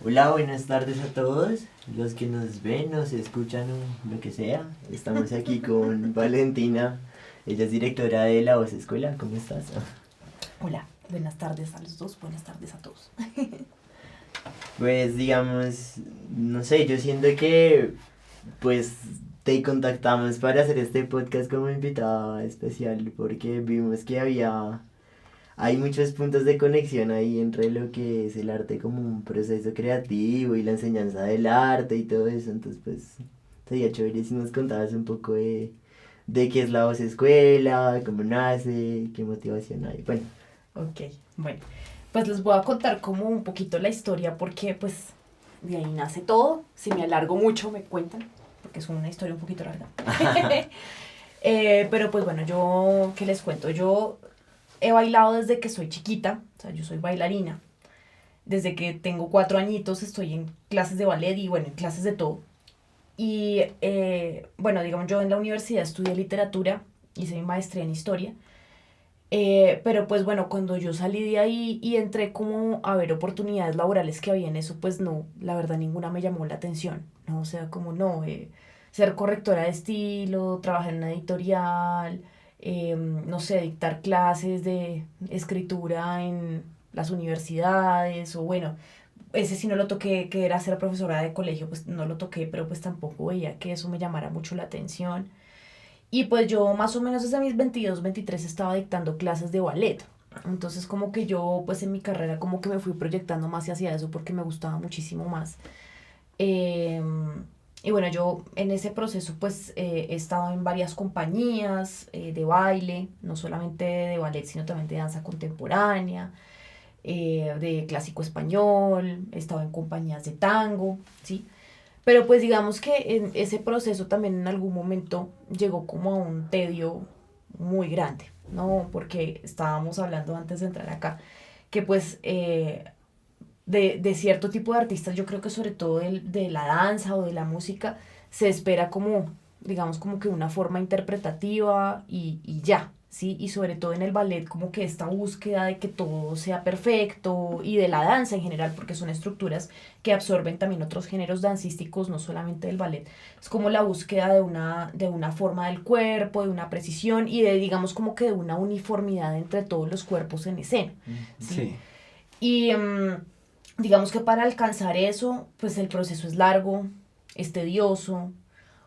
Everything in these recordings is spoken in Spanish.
Hola, buenas tardes a todos, los que nos ven, nos escuchan o lo que sea. Estamos aquí con Valentina, ella es directora de La Voz Escuela, ¿cómo estás? Hola, buenas tardes a los dos, buenas tardes a todos. Pues digamos, no sé, yo siento que pues te contactamos para hacer este podcast como invitada especial porque vimos que hay muchos puntos de conexión ahí entre lo que es el arte como un proceso creativo y la enseñanza del arte y todo eso. Entonces, pues, sería chévere si nos contabas un poco de qué es la voz escuela, cómo nace, qué motivación hay. Bueno, Ok, bueno, pues les voy a contar como un poquito la historia porque pues de ahí nace todo. Si me alargo mucho me cuentan, porque es una historia un poquito larga. Pero pues bueno, yo, ¿qué les cuento? Yo he bailado desde que soy chiquita, o sea, yo soy bailarina. Desde que tengo 4 añitos estoy en clases de ballet y bueno, en clases de todo. Y bueno, digamos, yo en la universidad estudié literatura, hice mi maestría en historia. Pero pues bueno, cuando yo salí de ahí y entré como a ver oportunidades laborales que había en eso, pues no, la verdad ninguna me llamó la atención, ¿no? O sea, como no, ser correctora de estilo, trabajar en una editorial, no sé, dictar clases de escritura en las universidades, o bueno, ese sí no lo toqué, que era ser profesora de colegio, pues no lo toqué, pero pues tampoco veía que eso me llamara mucho la atención. Y pues yo más o menos desde mis 22 23 estaba dictando clases de ballet. Entonces como que yo pues en mi carrera como que me fui proyectando más hacia eso porque me gustaba muchísimo más. Eh, y bueno, yo en ese proceso pues he estado en varias compañías de baile, no solamente de ballet, sino también de danza contemporánea, de clásico español, he estado en compañías de tango, ¿sí? Pero pues digamos que en ese proceso también en algún momento llegó como a un tedio muy grande, ¿no? Porque estábamos hablando antes de entrar acá, que pues de cierto tipo de artistas, yo creo que sobre todo de la danza o de la música, se espera como, digamos, como que una forma interpretativa y ya, ¿sí? Y sobre todo en el ballet, como que esta búsqueda de que todo sea perfecto y de la danza en general, porque son estructuras que absorben también otros géneros dancísticos, no solamente del ballet. Es como la búsqueda de una forma del cuerpo, de una precisión y de, digamos, como que de una uniformidad entre todos los cuerpos en escena, ¿sí? Sí. Y digamos que para alcanzar eso, pues el proceso es largo, es tedioso,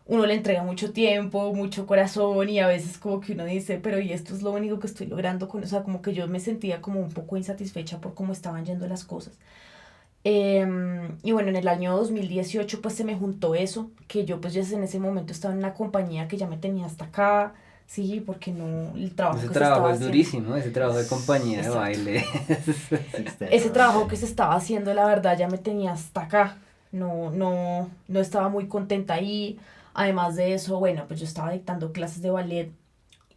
uno le entrega mucho tiempo, mucho corazón y a veces como que uno dice, pero ¿y esto es lo único que estoy logrando con, o sea, como que yo me sentía como un poco insatisfecha por cómo estaban yendo las cosas. Y bueno, en el año 2018 pues se me juntó eso, que yo pues ya en ese momento estaba en una compañía que ya me tenía hasta acá, sí, porque no, el trabajo Ese que se trabajo estaba es haciendo. durísimo, ese trabajo de compañía de Exacto. baile. Ese trabajo que extremadamente. se estaba haciendo, la verdad, ya me tenía hasta acá. No estaba muy contenta ahí. Además de eso, bueno, pues yo estaba dictando clases de ballet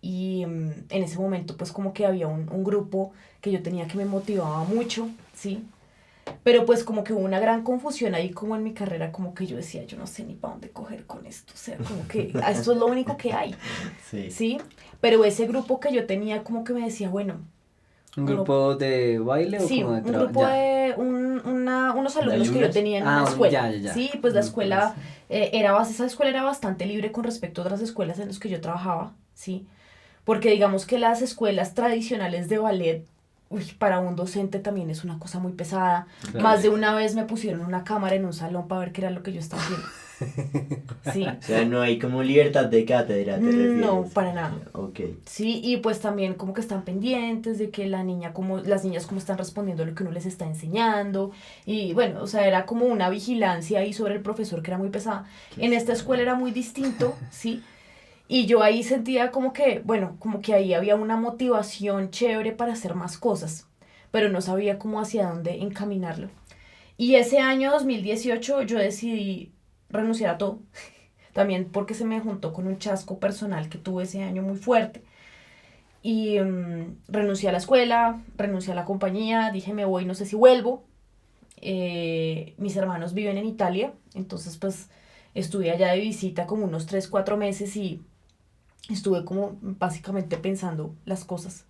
y en ese momento pues como que había un grupo que yo tenía que me motivaba mucho, ¿sí? Pero pues como que hubo una gran confusión ahí como en mi carrera, como que yo decía, yo no sé ni para dónde coger con esto, o sea, como que esto es lo único que hay, Sí. ¿sí? Pero ese grupo que yo tenía como que me decía, bueno, ¿Un uno grupo de baile o sí, como de un trabajo? grupo Ya. de unos ¿De alumnos que yo alumnos? tenía en una Ah, escuela, ya, ya, ya. sí, pues la Un grupo de escuela esa escuela era bastante libre con respecto a otras escuelas en las que yo trabajaba, sí, porque digamos que las escuelas tradicionales de ballet, uy, para un docente también es una cosa muy pesada. Claro. Más de una vez me pusieron una cámara en un salón para ver qué era lo que yo estaba haciendo, sí, O sea, no hay como libertad de cátedra, ¿te no, refieres? para nada. Ok. Sí, y pues también como que están pendientes de que la niña, como las niñas como están respondiendo a lo que uno les está enseñando. Y bueno, o sea, era como una vigilancia ahí sobre el profesor que era muy pesada. Qué En esta escuela extraño. era muy distinto, ¿sí? Y yo ahí sentía como que, bueno, como que ahí había una motivación chévere para hacer más cosas, pero no sabía cómo hacia dónde encaminarlo. Y ese año 2018 yo decidí renunciar a todo, también porque se me juntó con un chasco personal que tuve ese año muy fuerte y renuncié a la escuela, renuncié a la compañía, dije me voy, no sé si vuelvo. Mis hermanos viven en Italia, entonces pues estuve allá de visita como unos 3 4 meses y estuve como básicamente pensando las cosas.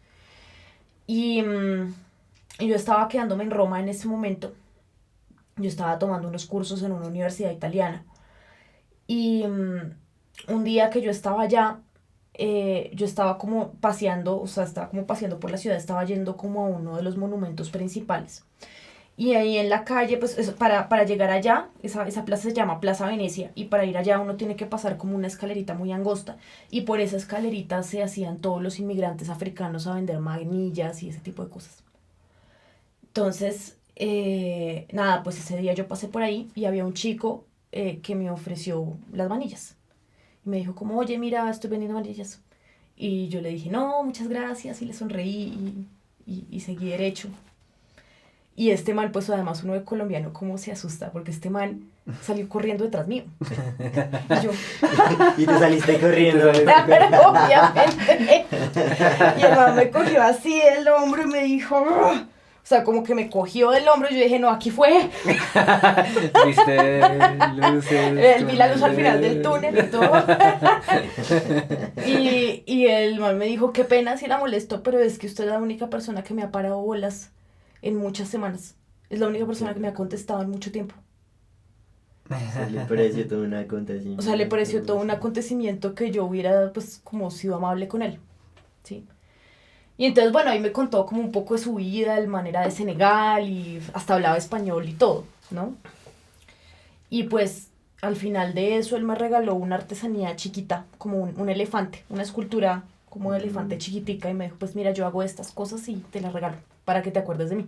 Y yo estaba quedándome en Roma en ese momento Yo estaba tomando unos cursos en una universidad italiana. Y un día que yo estaba allá, yo estaba como paseando, o sea, estaba como paseando por la ciudad, estaba yendo como a uno de los monumentos principales. Y ahí en la calle, pues para llegar allá, esa plaza se llama Plaza Venecia, y para ir allá uno tiene que pasar como una escalerita muy angosta, y por esa escalerita se hacían todos los inmigrantes africanos a vender manillas y ese tipo de cosas. Entonces, nada, pues ese día yo pasé por ahí y había un chico que me ofreció las manillas. Y me dijo como, oye, mira, estoy vendiendo manillas. Y yo le dije, no, muchas gracias, y le sonreí y seguí derecho. Y este man, pues además uno de colombiano, ¿cómo se asusta? Porque este man salió corriendo detrás mío. Y yo, Y tú saliste corriendo. obviamente. Y el man me cogió así del hombro y me dijo, "Ugh". O sea, como que me cogió del hombro y yo dije, no, aquí fue. ¿Viste luces? Vi la luz al final del túnel y todo. Y el man me dijo, qué pena si la molesto, pero es que usted es la única persona que me ha parado bolas en muchas semanas. Es la única persona que me ha contestado en mucho tiempo. O sea, le pareció todo un acontecimiento. O sea, le pareció todo un acontecimiento que yo hubiera, pues, como sido amable con él, ¿sí? Y entonces, bueno, ahí me contó como un poco de su vida, el man era de Senegal y hasta hablaba español y todo, ¿no? Y pues, al final de eso, él me regaló una artesanía chiquita, como un elefante, una escultura como de elefante chiquitica, y me dijo, pues mira, yo hago estas cosas y te las regalo, para que te acuerdes de mí.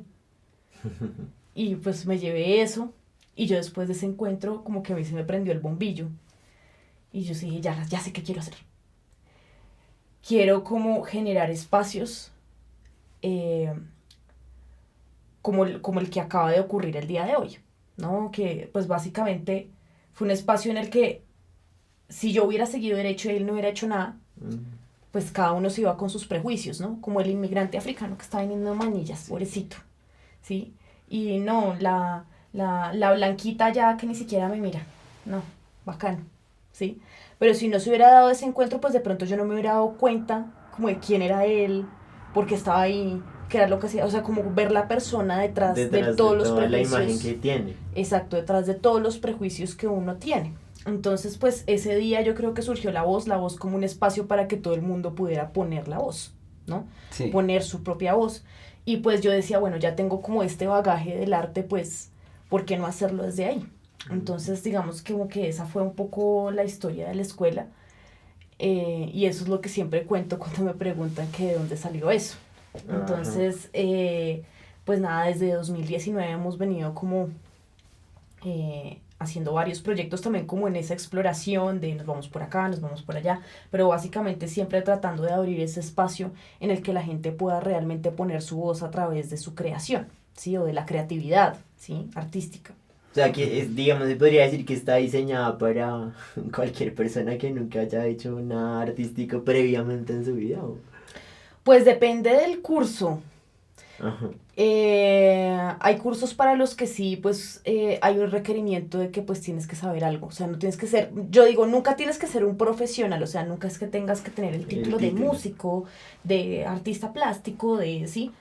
Y pues me llevé eso, y yo después de ese encuentro, como que a mí se me prendió el bombillo. Y yo sí, ya sé qué quiero hacer. Quiero como generar espacios como el que acaba de ocurrir el día de hoy, ¿no? Que pues básicamente fue un espacio en el que si yo hubiera seguido derecho y él no hubiera hecho nada, pues cada uno se iba con sus prejuicios, ¿no? Como el inmigrante africano que está vendiendo manillas, pobrecito, ¿sí? Y no, la blanquita ya que ni siquiera me mira, no, bacano, ¿sí? Pero si no se hubiera dado ese encuentro, pues de pronto yo no me hubiera dado cuenta como de quién era él, por qué estaba ahí, qué era lo que hacía, o sea, como ver la persona detrás de todos los toda la prejuicios. imagen que tiene. Exacto, detrás de todos los prejuicios que uno tiene. Entonces, pues ese día yo creo que surgió la voz como un espacio para que todo el mundo pudiera poner la voz, ¿no? Sí. Poner su propia voz. Y pues yo decía, bueno, ya tengo como este bagaje del arte, pues, ¿por qué no hacerlo desde ahí? Entonces, digamos que como que esa fue un poco la historia de la escuela. Y eso es lo que siempre cuento cuando me preguntan que de dónde salió eso. Entonces, pues nada, desde 2019 hemos venido como haciendo varios proyectos también como en esa exploración de nos vamos por acá, nos vamos por allá, pero básicamente siempre tratando de abrir ese espacio en el que la gente pueda realmente poner su voz a través de su creación, ¿sí? O de la creatividad, ¿sí? Artística. O sea, que digamos, se podría decir que está diseñada para cualquier persona que nunca haya hecho nada artístico previamente en su vida. ¿O? Pues depende del curso. Ajá. Hay cursos para los que sí, pues hay un requerimiento de que pues tienes que saber algo, o sea, no tienes que ser, yo digo, nunca tienes que ser un profesional, o sea, nunca es que tengas que tener el título de músico, de artista plástico, de, sí,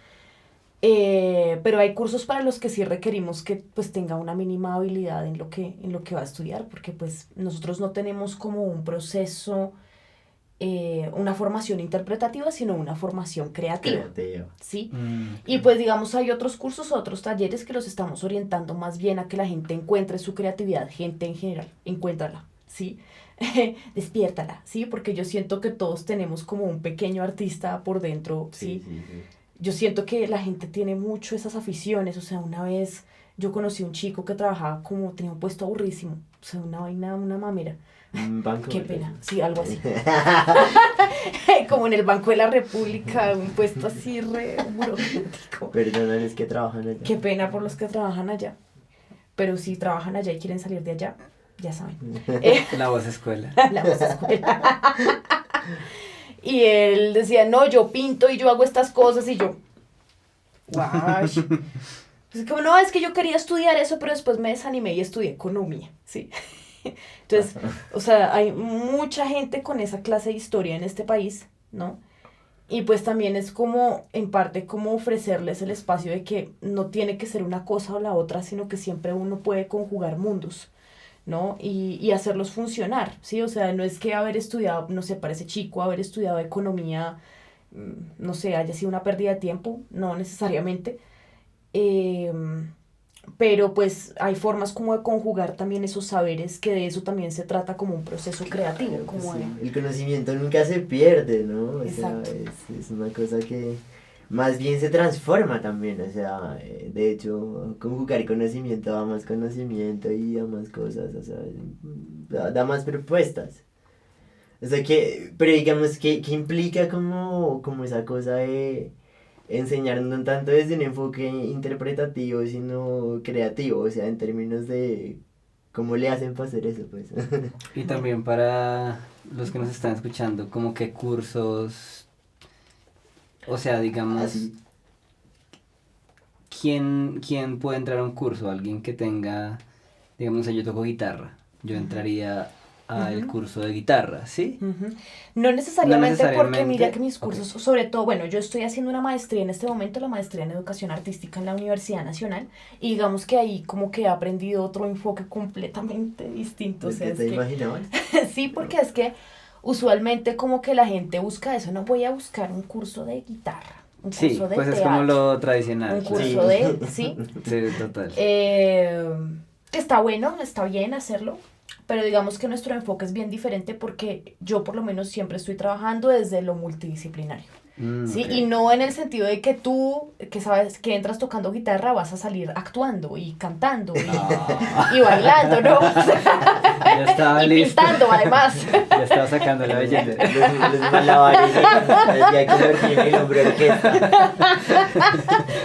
pero hay cursos para los que sí requerimos que pues tenga una mínima habilidad en lo que va a estudiar, porque pues nosotros no tenemos como un proceso, una formación interpretativa, sino una formación creativa. ¿Sí? Y pues digamos hay otros cursos, otros talleres que los estamos orientando más bien a que la gente encuentre su creatividad, gente en general, encuéntrala, ¿sí? Despiértala, ¿sí? Porque yo siento que todos tenemos como un pequeño artista por dentro, ¿sí? Sí. Yo siento que la gente tiene mucho esas aficiones, o sea, una vez yo conocí a un chico que trabajaba como, tenía un puesto aburrísimo, o sea, una vaina, una mamera. Banco. Qué pena, sí, algo así. Como en el Banco de la República, un puesto así re burocrático. Perdónales que trabajan allá. Qué pena por los que trabajan allá. Pero si trabajan allá y quieren salir de allá, ya saben. La voz escuela. La voz escuela. Y él decía, no, yo pinto y yo hago estas cosas y yo, guau. Pues como, no, es que yo quería estudiar eso, pero después me desanimé y estudié economía, ¿sí? Entonces, o sea, hay mucha gente con esa clase de historia en este país, ¿no? Y pues también es como, en parte, como ofrecerles el espacio de que no tiene que ser una cosa o la otra, sino que siempre uno puede conjugar mundos, ¿no? Y hacerlos funcionar, ¿sí? O sea, no es que haber estudiado, no sé, para ese chico, haber estudiado economía, no sé, haya sido una pérdida de tiempo, no necesariamente. Eh, pero pues hay formas como de conjugar también esos saberes, que de eso también se trata como un proceso creativo, Claro, como pues de... sí, el conocimiento nunca se pierde, ¿no? O sea, Exacto. es una cosa que más bien se transforma también, o sea, de hecho, conjugar conocimiento da más conocimiento y da más cosas, o sea, da más propuestas. O sea que, pero digamos que implica como esa cosa de enseñar no tanto desde un enfoque interpretativo, sino creativo, o sea, en términos de cómo le hacen para hacer eso, pues. Y Bueno, también para los que nos están escuchando, como que cursos, o sea, digamos, Así. ¿quién puede entrar a un curso? Alguien que tenga, digamos, yo toco guitarra, yo entraría al ujú. curso de guitarra, ¿sí? Ujú. No No necesariamente porque mira que necesariamente, mis ok. cursos, sobre todo, bueno, yo estoy haciendo una maestría en este momento, la maestría en Educación Artística en la Universidad Nacional, y digamos que ahí como que he aprendido otro enfoque completamente distinto, o ¿Lo sea, que es te que, imaginabas? sí, porque es que usualmente como que la gente busca eso, no voy a buscar un curso de guitarra, un curso Sí, de pues es como teatro, lo un tradicional, claro. Sí. curso de, ¿sí? Sí, total. Eh, que está bueno, está bien hacerlo, pero digamos que nuestro enfoque es bien diferente porque yo por lo menos siempre estoy trabajando desde lo multidisciplinario. ¿Sí? Ok. Y no en el sentido de que tú, que sabes que entras tocando guitarra, vas a salir actuando y cantando y Ah, bailando, ¿no? ya estaba Y listo. pintando además. Ya estaba sacando la Los, billetera. los malabares, ya convertir en el hombre orquesta.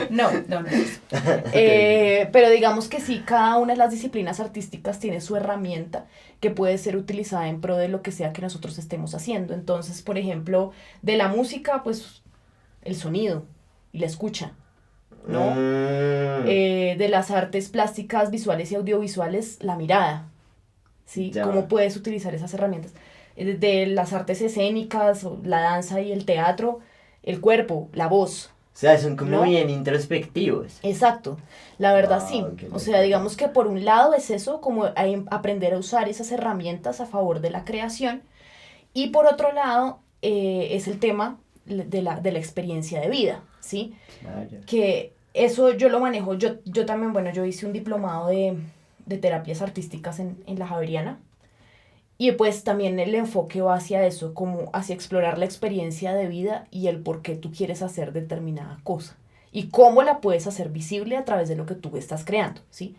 No, no, no es eso. Ok. Pero digamos que sí, cada una de las disciplinas artísticas tiene su herramienta que puede ser utilizada en pro de lo que sea que nosotros estemos haciendo. Entonces, por ejemplo, de la música, pues el sonido y la escucha, ¿no? Mm, De las artes plásticas, visuales y audiovisuales, la mirada, ¿sí? ¿Cómo ya. puedes utilizar esas herramientas? De las artes escénicas, la danza y el teatro, el cuerpo, la voz, O sea, son como ¿no? bien introspectivos. Exacto, la verdad sí. Wow, qué O sea, loco. digamos que por un lado es eso, como aprender a usar esas herramientas a favor de la creación, y por otro lado es el tema de la experiencia de vida, ¿sí? Claro. Que eso yo lo manejo, yo también, bueno, yo hice un diplomado de terapias artísticas en la Javeriana, y pues también el enfoque va hacia eso, como hacia explorar la experiencia de vida y el por qué tú quieres hacer determinada cosa. Y cómo la puedes hacer visible a través de lo que tú estás creando, ¿sí?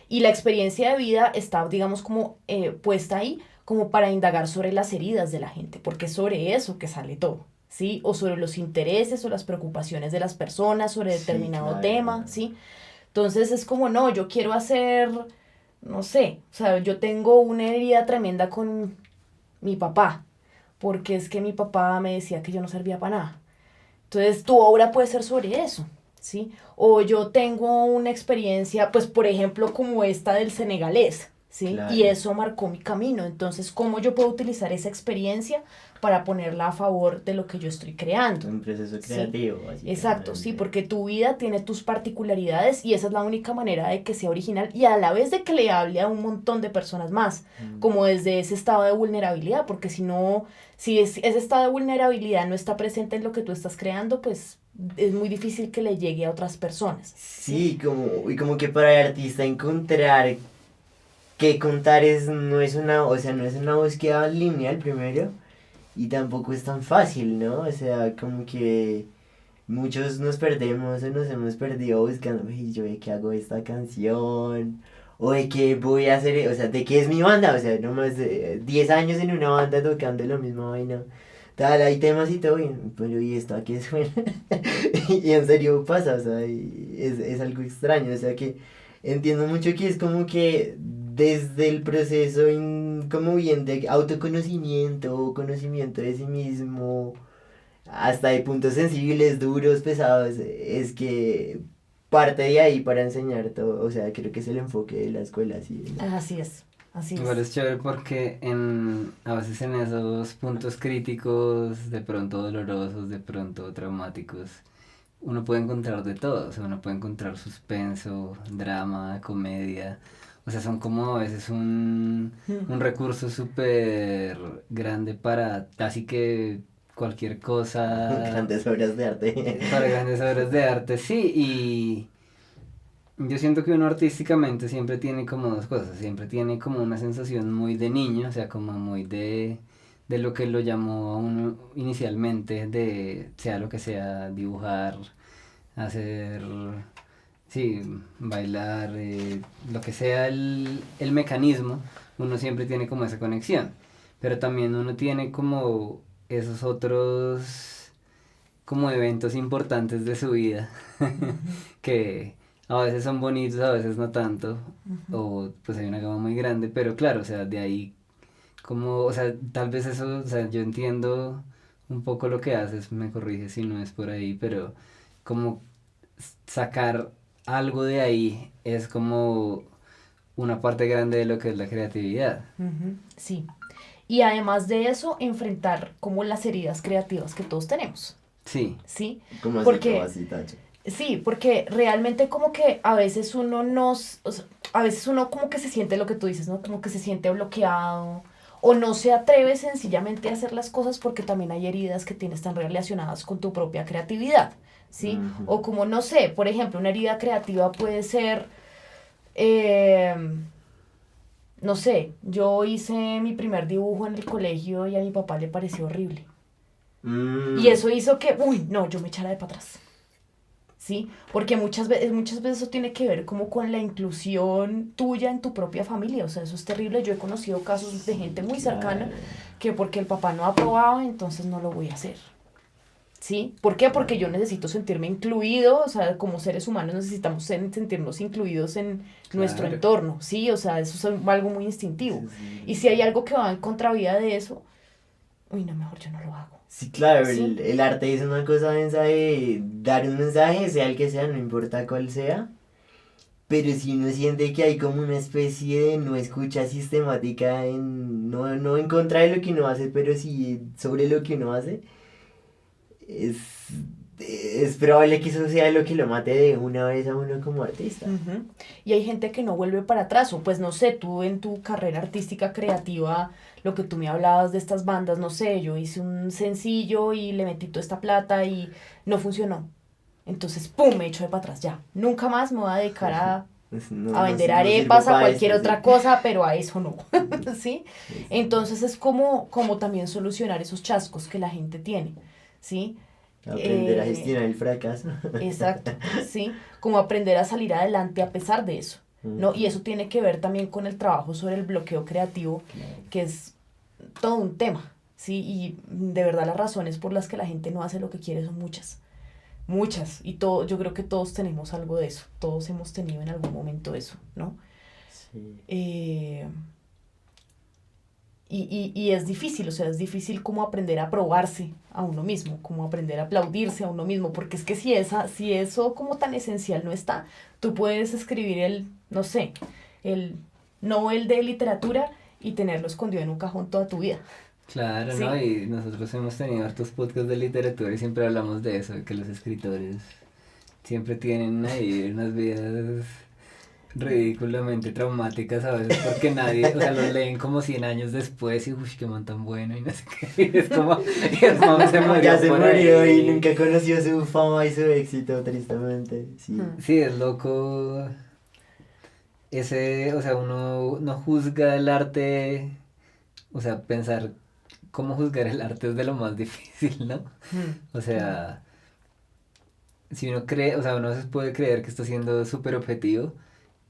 Y la experiencia de vida está, digamos, como puesta ahí como para indagar sobre las heridas de la gente, porque es sobre eso que sale todo, ¿sí? O sobre los intereses o las preocupaciones de las personas sobre Sí, determinado tema, claro. ¿sí? Entonces es como, no, yo quiero hacer, no sé, o sea, yo tengo una herida tremenda con mi papá, porque es que mi papá me decía que yo no servía para nada. Entonces tu obra puede ser sobre eso, ¿sí? O yo tengo una experiencia, pues por ejemplo como esta del senegalés, ¿sí? Y Claro. eso marcó mi camino. Entonces, ¿cómo yo puedo utilizar esa experiencia para ponerla a favor de lo que yo estoy creando? Un proceso ¿Sí? creativo, Exacto, sí, básicamente. porque tu vida tiene tus particularidades y esa es la única manera de que sea original y a la vez de que le hable a un montón de personas más, Mm. como desde ese estado de vulnerabilidad, porque si no, si ese estado de vulnerabilidad no está presente en lo que tú estás creando, pues es muy difícil que le llegue a otras personas, ¿sí? Sí, y como que para el artista encontrar qué contar no es una, o sea, no es una búsqueda lineal primero y tampoco es tan fácil, ¿no? O sea, como que muchos nos perdemos o nos hemos perdido buscando, "Ay, yo de qué hago esta canción, o de qué voy a hacer, o sea, de qué es mi banda, o sea, nomás 10 años en una banda tocando lo mismo, vaina. Tal, hay temas y todo bien, pero ¿y esto a qué suena? Y en serio pasa, o sea, y es algo extraño, o sea que entiendo mucho que es como que desde el proceso como bien de autoconocimiento o conocimiento de sí mismo, hasta de puntos sensibles, duros, pesados, es que parte de ahí para enseñar todo, o sea, creo que es el enfoque de la escuela, sí, ¿no? Así es. Así Igual es. es chévere porque a veces en esos puntos críticos, de pronto dolorosos, de pronto traumáticos, uno puede encontrar de todo, o sea, uno puede encontrar suspenso, drama, comedia, o sea, son como a veces un recurso súper grande para casi que cualquier cosa, Grandes obras de arte. para grandes obras de arte, sí, y yo siento que uno artísticamente siempre tiene como dos cosas, siempre tiene como una sensación muy de niño, o sea, como muy de lo que lo llamó a uno inicialmente, de sea lo que sea, dibujar, hacer, sí, bailar, lo que sea el mecanismo, uno siempre tiene como esa conexión, pero también uno tiene como esos otros como eventos importantes de su vida Ujú, que a veces son bonitos, a veces no tanto, ujú. o pues hay una gama muy grande, pero claro, o sea, de ahí como, o sea, tal vez eso, o sea, yo entiendo un poco lo que haces, me corrige si no es por ahí, pero como sacar algo de ahí es como una parte grande de lo que es la creatividad. Ujú, sí. Y además de eso, enfrentar como las heridas creativas que todos tenemos, Sí, ¿sí? ¿Cómo así, cómo Porque, así, Tacho? sí, porque realmente como que a veces uno nos, o sea, a veces uno como que se siente lo que tú dices, ¿no? Como que se siente bloqueado o no se atreve sencillamente a hacer las cosas porque también hay heridas que tienes tan relacionadas con tu propia creatividad, ¿sí? Ujú. O como, no sé, por ejemplo, una herida creativa puede ser... eh, no sé, yo hice mi primer dibujo en el colegio y a mi papá le pareció horrible. Y Mm, eso hizo que, uy, no, yo me echara de para atrás. ¿Sí? Porque muchas veces eso tiene que ver como con la inclusión tuya en tu propia familia. O sea, eso es terrible. Yo he conocido casos de gente muy cercana claro, que porque el papá no aprobaba, entonces no lo voy a hacer. ¿Sí? ¿Por qué? Porque yo claro. necesito sentirme incluido, o sea, como seres humanos necesitamos sentirnos incluidos en nuestro claro. entorno, ¿sí? O sea, eso es algo muy instintivo. Sí, sí, Y si hay algo que va en contravía de eso, uy, no, mejor yo no lo hago, sí, claro, ¿sí? el arte es una cosa densa de dar un mensaje, sea el que sea, no importa cuál sea. Pero si uno siente que hay como una especie de no escucha sistemática en, no, no en contra de lo que uno hace, pero sí sobre lo que uno hace, es, es probable que eso sea lo que lo mate de una vez a uno como artista. Ujú. Y hay gente que no vuelve para atrás, o pues no sé, tú en tu carrera artística creativa, lo que tú me hablabas de estas bandas, no sé, yo hice un sencillo y le metí toda esta plata y no funcionó. Entonces, ¡pum!, me echo de para atrás, ya. Nunca más me voy a dedicar No, a no, vender no sirvo arepas, a para cualquier esto, otra sí. cosa, pero a eso no, ¿sí? Sí. Entonces es como también solucionar esos chascos que la gente tiene, ¿sí? Aprender a Eh, gestionar el fracaso. exacto, ¿sí? Como aprender a salir adelante a pesar de eso, ¿no? Y Ujú, eso tiene que ver también con el trabajo sobre el bloqueo creativo, claro. que es todo un tema, ¿sí? Y de verdad las razones por las que la gente no hace lo que quiere son muchas, muchas. Y todo, yo creo que todos tenemos algo de eso, todos hemos tenido en algún momento eso, ¿no? Sí. Eh, y es difícil, o sea, es difícil como aprender a probarse a uno mismo, como aprender a aplaudirse a uno mismo, porque es que si eso como tan esencial no está, tú puedes escribir no sé, el Nobel de literatura y tenerlo escondido en un cajón toda tu vida, Claro, ¿no? ¿sí? Y nosotros hemos tenido hartos podcasts de literatura y siempre hablamos de eso, de que los escritores siempre tienen ahí unas vidas ridículamente traumáticas a veces porque nadie, o sea, los leen como 100 años después y uff, qué man tan bueno y no sé qué, y es como se Ya murió se por murió y ahí. nunca conoció su fama y su éxito, tristemente. Sí. Hmm. Sí, es loco ese, o sea, uno no juzga el arte, o sea, pensar cómo juzgar el arte es de lo más difícil, ¿no? Hmm. O Claro. sea, si uno cree, o sea, uno se puede creer que está siendo súper objetivo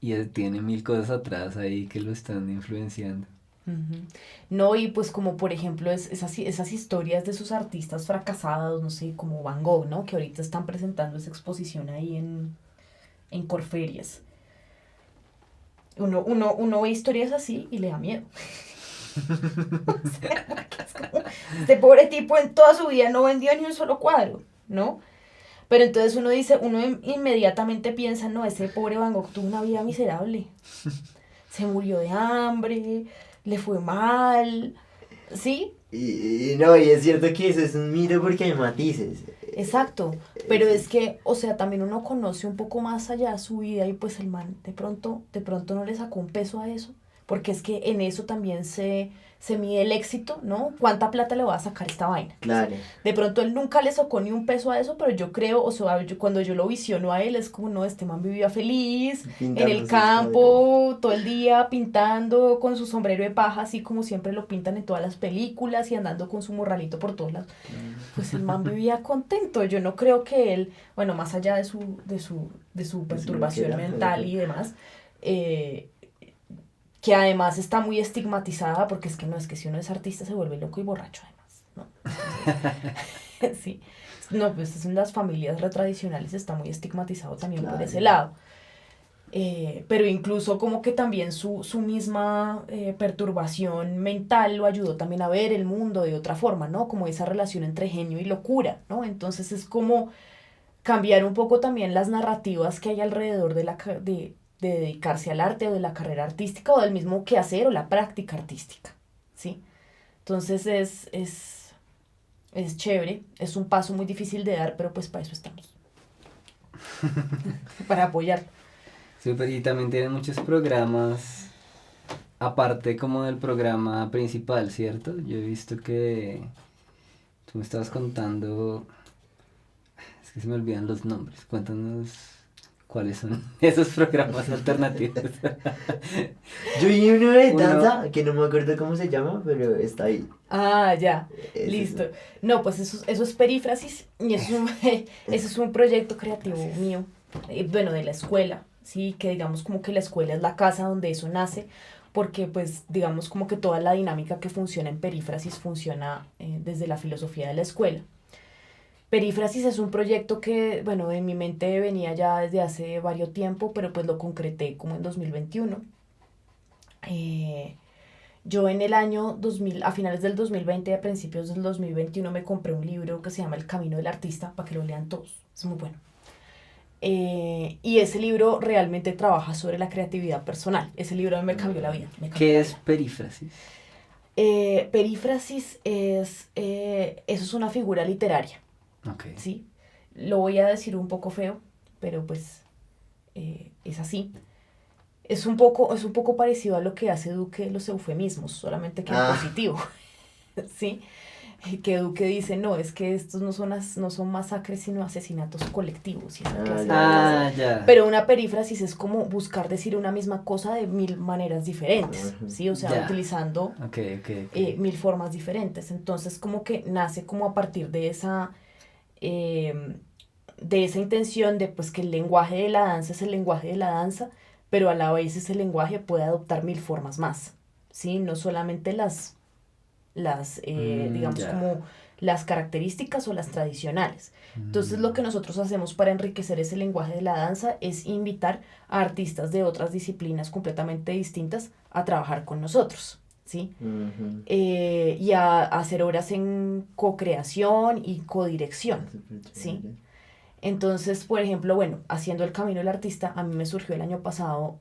y tiene mil cosas atrás ahí que lo están influenciando. Ujú. No, y pues como por ejemplo esas historias de esos artistas fracasados, no sé, como Van Gogh, ¿no? Que ahorita están presentando esa exposición ahí en Corferias. Uno ve historias así y le da miedo. O sea, porque es como, este pobre tipo en toda su vida no vendió ni un solo cuadro, ¿no? Pero entonces inmediatamente piensa, no, ese pobre Van Gogh tuvo una vida miserable. se murió de hambre, le fue mal, ¿sí? Y no, y es cierto que eso es un mito porque hay matices. Exacto, pero es que, o sea, también uno conoce un poco más allá de su vida y pues el man de pronto no le sacó un peso a eso, porque es que en eso también se mide el éxito, ¿no? ¿Cuánta plata le va a sacar esta vaina? Claro. De pronto él nunca le sacó ni un peso a eso, pero yo creo, o sea, cuando yo lo visiono a él, es como, no, este man vivía feliz, en Pintando el sus campo, todo el día pintando con su sombrero de paja, así como siempre lo pintan en todas las películas y andando con su morralito por todos lados. Pues el man vivía contento, yo no creo que él, bueno, más allá de su perturbación loquera, mental ajá. y demás, que además está muy estigmatizada, porque es que no, es que si uno es artista se vuelve loco y borracho además, ¿no? Sí, no, pues en las familias retradicionales está muy estigmatizado también por Claro. ese lado. Pero incluso como que también su misma perturbación mental lo ayudó también a ver el mundo de otra forma, ¿no? Como esa relación entre genio y locura, ¿no? Entonces es como cambiar un poco también las narrativas que hay alrededor de dedicarse al arte o de la carrera artística o del mismo quehacer o la práctica artística, ¿sí? Entonces es chévere, es un paso muy difícil de dar, pero pues para eso estamos, para apoyar. Súper, y también tienen muchos programas, aparte como del programa principal, ¿cierto? Yo he visto que tú me estabas contando, es que se me olvidan los nombres, cuéntanos cuáles son esos programas alternativos. Yo vi uno de Uno, danza que no me acuerdo cómo se llama, pero está ahí. Ah, ya, Es listo. eso. No, pues eso es Perífrasis y eso es un proyecto creativo Gracias. mío, bueno, de la escuela, ¿sí? Que digamos como que la escuela es la casa donde eso nace, porque pues digamos como que toda la dinámica que funciona en Perífrasis funciona desde la filosofía de la escuela. Perífrasis es un proyecto que, bueno, en mi mente venía ya desde hace varios tiempo, pero pues lo concreté como en 2021. Eh, yo en el año 2000, a finales del 2020, a principios del 2021, me compré un libro que se llama El Camino del Artista, para que lo lean todos, es muy bueno. Y ese libro realmente trabaja sobre la creatividad personal. Ese libro me cambió la vida. Me cambió ¿qué la es vida. perífrasis? Perífrasis eso es una figura literaria, Ok. ¿sí? Lo voy a decir un poco feo, pero pues es así. Es un poco parecido a lo que hace Duque los eufemismos, solamente que en Ah, positivo, ¿sí? Que Duque dice, no, es que estos no son masacres, sino asesinatos colectivos y esa clase de vainas. Ah, ya. Pero una perífrasis es como buscar decir una misma cosa de mil maneras diferentes, Ujú. ¿sí? O sea, Ya. utilizando Ok, ok, ok. mil formas diferentes. Entonces, como que nace como a partir eh, de esa intención de pues que el lenguaje de la danza es el lenguaje de la danza, pero a la vez ese lenguaje puede adoptar mil formas más, ¿sí? No solamente digamos, Ya. como las características o las tradicionales. Entonces, lo que Mm, nosotros hacemos para enriquecer ese lenguaje de la danza es invitar a artistas de otras disciplinas completamente distintas a trabajar con nosotros, ¿sí? ujú. Y a hacer obras en co-creación y codirección, Súper ¿sí? chévere. Entonces, por ejemplo, bueno, haciendo el camino del artista, a mí me surgió el año pasado,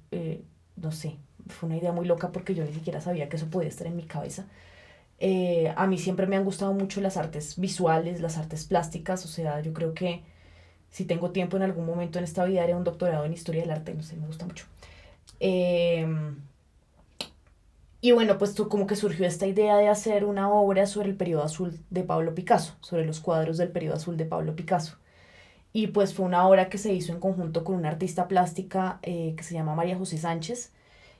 no sé, fue una idea muy loca porque yo ni siquiera sabía que eso podía estar en mi cabeza. A mí siempre me han gustado mucho las artes visuales, las artes plásticas, o sea, yo creo que si tengo tiempo en algún momento en esta vida haré un doctorado en historia del arte, no sé, me gusta mucho. Eh, y bueno, pues como que surgió esta idea de hacer una obra sobre el periodo azul de Pablo Picasso, sobre los cuadros del periodo azul de Pablo Picasso. Y pues fue una obra que se hizo en conjunto con una artista plástica que se llama María José Sánchez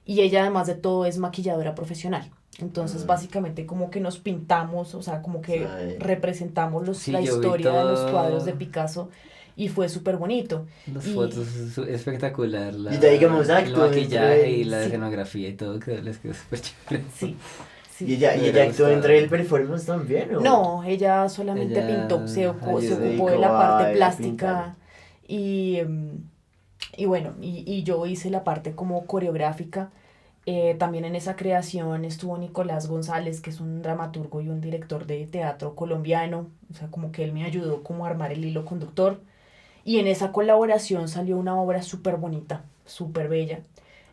y ella además de todo es maquilladora profesional. Entonces Ah, básicamente como que nos pintamos, o sea, como que sabe. representamos sí, la yo vi historia de los cuadros de todo. Picasso y fue súper bonito. Las fotos, Y es espectacular. Y de ahí digamos El actuó dentro maquillaje y del... la sí, escenografía y todo, que les quedó súper chévere. sí, Y sí. ella, Me y hubiera ella actuó dentro del gustado. performance también, ¿o? No, ella solamente pintó, Ella se Se ocupó ayudó. de dedicó la parte a pintar. plástica y, y bueno, y yo hice la parte como coreográfica. También en esa creación estuvo Nicolás González, que es un dramaturgo y un director de teatro colombiano, o sea, como que él me ayudó como a armar el hilo conductor. Y en esa colaboración salió una obra súper bonita, súper bella.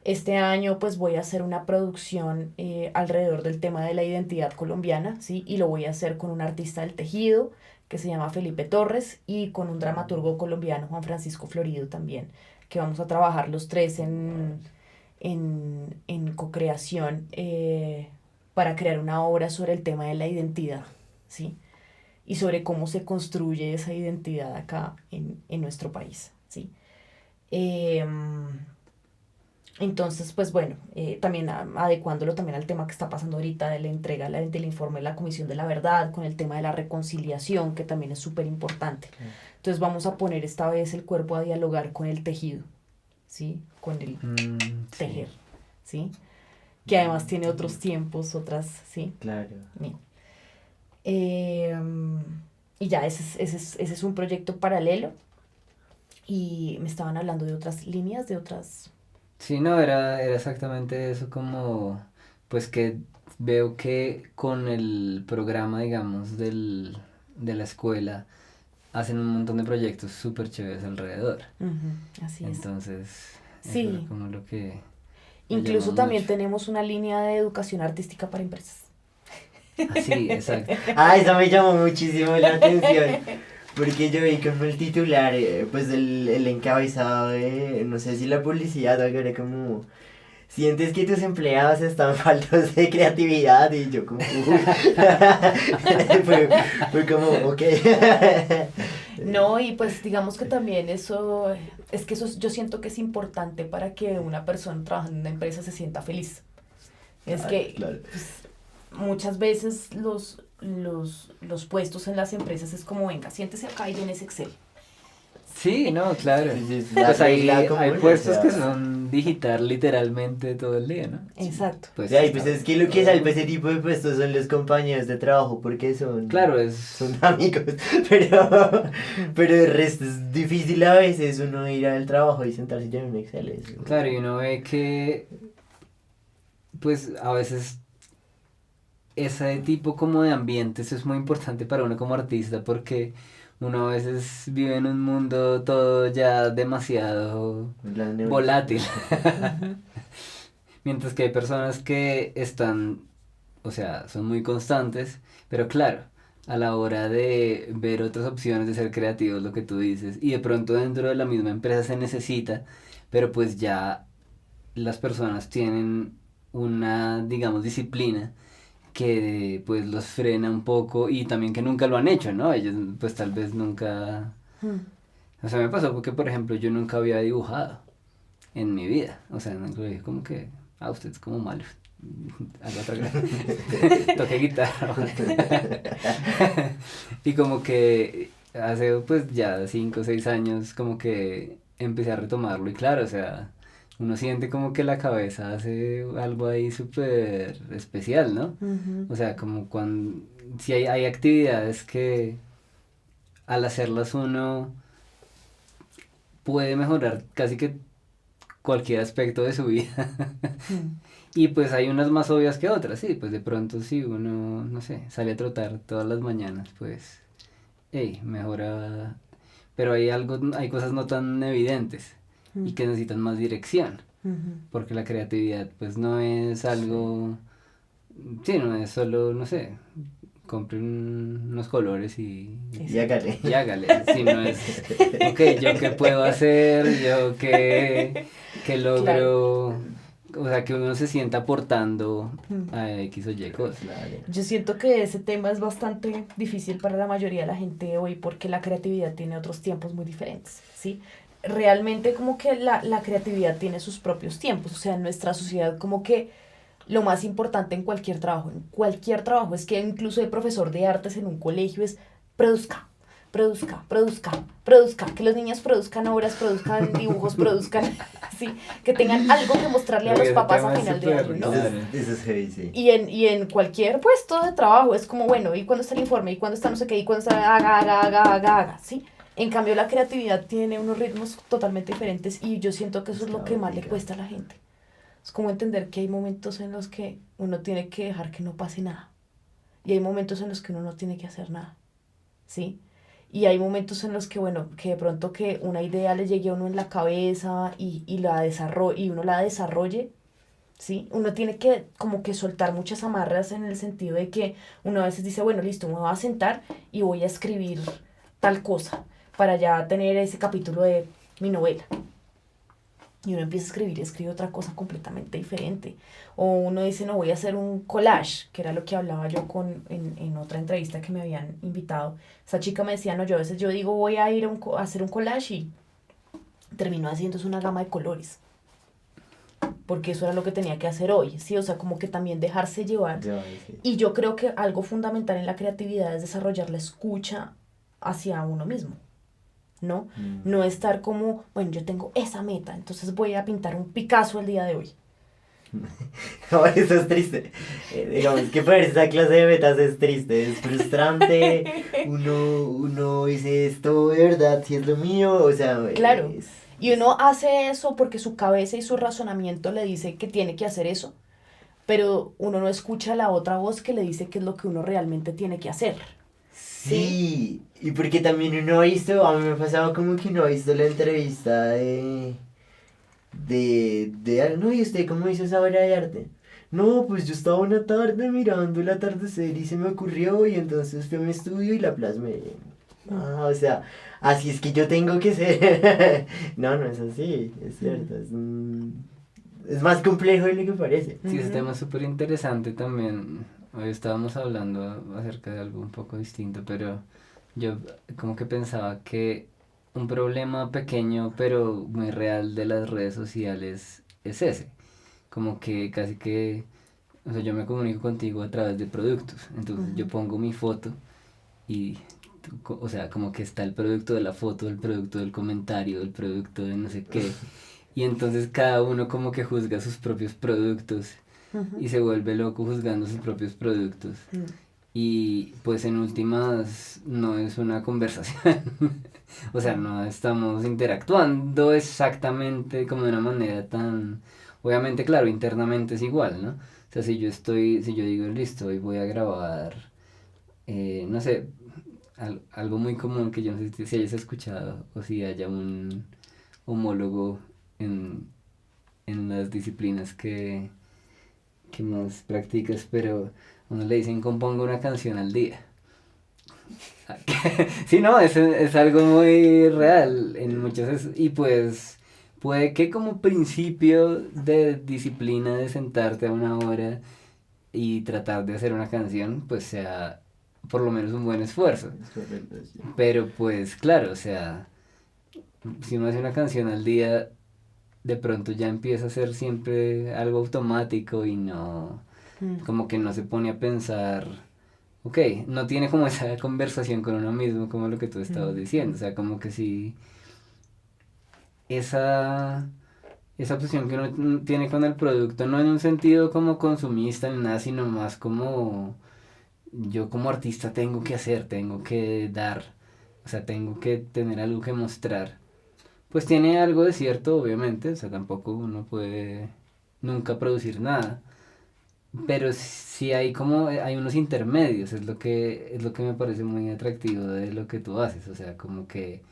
Este año pues voy a hacer una producción alrededor del tema de la identidad colombiana, ¿sí? Y lo voy a hacer con un artista del tejido que se llama Felipe Torres y con un dramaturgo colombiano, Juan Francisco Florido también, que vamos a trabajar los tres en co-creación para crear una obra sobre el tema de la identidad, ¿sí? Y sobre cómo se construye esa identidad acá en nuestro país, ¿sí? Entonces, pues bueno, también adecuándolo también al tema que está pasando ahorita de la entrega del informe de la Comisión de la Verdad, con el tema de la reconciliación, que también es súper importante. Entonces vamos a poner esta vez el cuerpo a dialogar con el tejido, ¿sí? Con el tejer, ¿sí? Que además tiene otros tiempos, otras, ¿sí? Claro. Bien. Y ya, ese es un proyecto paralelo. Y me estaban hablando de otras líneas, de otras... Sí, no, era exactamente eso, como, pues que veo que con el programa, digamos, de la escuela, hacen un montón de proyectos súper chéveres alrededor. Así es. Entonces, Sí. eso es como lo que... Incluso también tenemos una línea de educación artística para empresas. Sí, exacto. Ah, eso me llamó muchísimo la atención. Porque yo vi que fue el titular, pues el encabezado de, no sé si la publicidad o algo, era como, ¿sientes que tus empleados están faltos de creatividad? Y yo como, fue como, ok. No, y pues digamos que también eso, es que eso yo siento que es importante para que una persona trabajando en una empresa se sienta feliz. Es que claro. Pues, muchas veces los puestos en las empresas es como, venga, siéntese acá y llenes Excel. Sí, no, claro. Sí, Pues hay común, puestos o sea, que son digital literalmente todo el día, ¿no? Exacto. Pues, sí, pues está- es que lo que salva ese tipo de puestos son los compañeros de trabajo, porque Claro, son amigos, pero el resto es difícil a veces uno ir al trabajo y sentarse ya en un Excel. Claro, y uno ve que, pues a veces ese tipo como de ambientes es muy importante para uno como artista porque uno a veces vive en un mundo todo ya demasiado volátil. Mientras que hay personas que están, o sea, son muy constantes, pero claro, a la hora de ver otras opciones de ser creativos, lo que tú dices, y de pronto dentro de la misma empresa se necesita, pero pues ya las personas tienen una, digamos, disciplina que pues los frena un poco y también que nunca lo han hecho, ¿no? Ellos pues tal vez nunca... O sea, me pasó porque, por ejemplo, yo nunca había dibujado en mi vida. O sea, en el colegio como que, usted es como malo. Haga otra cosa. Toque guitarra. Y como que hace pues ya 5 o 6 años como que empecé a retomarlo y claro, o sea, uno siente como que la cabeza hace algo ahí súper especial, ¿no? O sea, como cuando, si hay actividades que al hacerlas uno puede mejorar casi que cualquier aspecto de su vida. Y pues hay unas más obvias que otras, sí, pues de pronto si uno, no sé, sale a trotar todas las mañanas, pues, hey, mejora, pero hay cosas no tan evidentes y que necesitan más dirección, porque la creatividad pues no es algo, sí, no es solo, no sé, compre unos colores Y hágale. y hágale, si no es, ok, yo qué puedo hacer, yo qué logro... Claro. O sea, que uno se sienta aportando a X o Y cosas. Yo siento que ese tema es bastante difícil para la mayoría de la gente hoy porque la creatividad tiene otros tiempos muy diferentes, ¿sí? Realmente como que la creatividad tiene sus propios tiempos, o sea, en nuestra sociedad como que lo más importante en cualquier trabajo es que incluso el profesor de artes en un colegio es produzca, que los niños produzcan obras, produzcan dibujos, produzcan, sí, que tengan algo que mostrarle a los papás a final de año, ¿no? Eso es heavy, sí. Y en cualquier puesto de trabajo es como, bueno, ¿y cuándo está el informe? ¿Y cuándo está no sé qué? ¿Y cuándo está haga, ¿sí? En cambio, la creatividad tiene unos ritmos totalmente diferentes y yo siento que eso es lo que más le cuesta a la gente. Es como entender que hay momentos en los que uno tiene que dejar que no pase nada y hay momentos en los que uno no tiene que hacer nada, ¿sí? Y hay momentos en los que, bueno, que de pronto que una idea le llegue a uno en la cabeza y uno la desarrolle, ¿sí? Uno tiene que como que soltar muchas amarras en el sentido de que uno a veces dice, bueno, listo, me voy a sentar y voy a escribir tal cosa para ya tener ese capítulo de mi novela. Y uno empieza a escribir y escribe otra cosa completamente diferente. O uno dice, no, voy a hacer un collage, que era lo que hablaba yo en otra entrevista que me habían invitado. Esa chica me decía, no, yo a veces yo digo, voy a ir a hacer un collage y termino haciéndose una gama de colores. Porque eso era lo que tenía que hacer hoy, ¿sí? O sea, como que también dejarse llevar. Sí. Y yo creo que algo fundamental en la creatividad es desarrollar la escucha hacia uno mismo. ¿No? No estar como, bueno, yo tengo esa meta, entonces voy a pintar un Picasso el día de hoy. No, eso es triste. Digamos que poner esa clase de metas es triste, es frustrante. Uno dice esto, de verdad, si es lo mío, o sea, Claro. Y uno hace eso porque su cabeza y su razonamiento le dice que tiene que hacer eso, pero uno no escucha la otra voz que le dice qué es lo que uno realmente tiene que hacer. Sí, y porque también uno ha visto, a mí me ha pasado como que uno ha visto la entrevista no, ¿y usted cómo hizo esa obra de arte? No, pues yo estaba una tarde mirando el atardecer y se me ocurrió y entonces fui a mi estudio y la plasmé. Ah, o sea, así es que yo tengo que ser. No, no es así, es cierto, es más complejo de lo que parece. Sí, ese tema es súper interesante también. Hoy estábamos hablando acerca de algo un poco distinto, pero yo como que pensaba que un problema pequeño pero muy real de las redes sociales es ese. Como que casi que, o sea, yo me comunico contigo a través de productos. Entonces yo pongo mi foto y, o sea, como que está el producto de la foto, el producto del comentario, el producto de no sé qué. Y entonces cada uno como que juzga sus propios productos y se vuelve loco juzgando sus propios productos. Y pues en últimas no es una conversación. O sea, no estamos interactuando exactamente como de una manera tan... Obviamente, claro, internamente es igual, ¿no? O sea, si yo digo, listo, hoy voy a grabar, no sé, algo muy común que yo no sé si hayas escuchado o si haya un homólogo en, en las disciplinas que más practicas, pero a uno le dicen componga una canción al día. Sí, no, es algo muy real en muchas y pues puede que como principio de disciplina de sentarte a una hora y tratar de hacer una canción pues sea por lo menos un buen esfuerzo. Es correcto, sí. Pero pues claro, o sea, si uno hace una canción al día de pronto ya empieza a ser siempre algo automático y no, como que no se pone a pensar, ok, no tiene como esa conversación con uno mismo como lo que tú estabas diciendo, o sea, como que si esa, esa obsesión que uno tiene con el producto, no en un sentido como consumista ni nada, sino más como yo como artista tengo que hacer, tengo que dar, o sea, tengo que tener algo que mostrar. Pues tiene algo de cierto, obviamente, o sea, tampoco uno puede nunca producir nada, pero sí hay como, hay unos intermedios, es lo que me parece muy atractivo de lo que tú haces, o sea, como que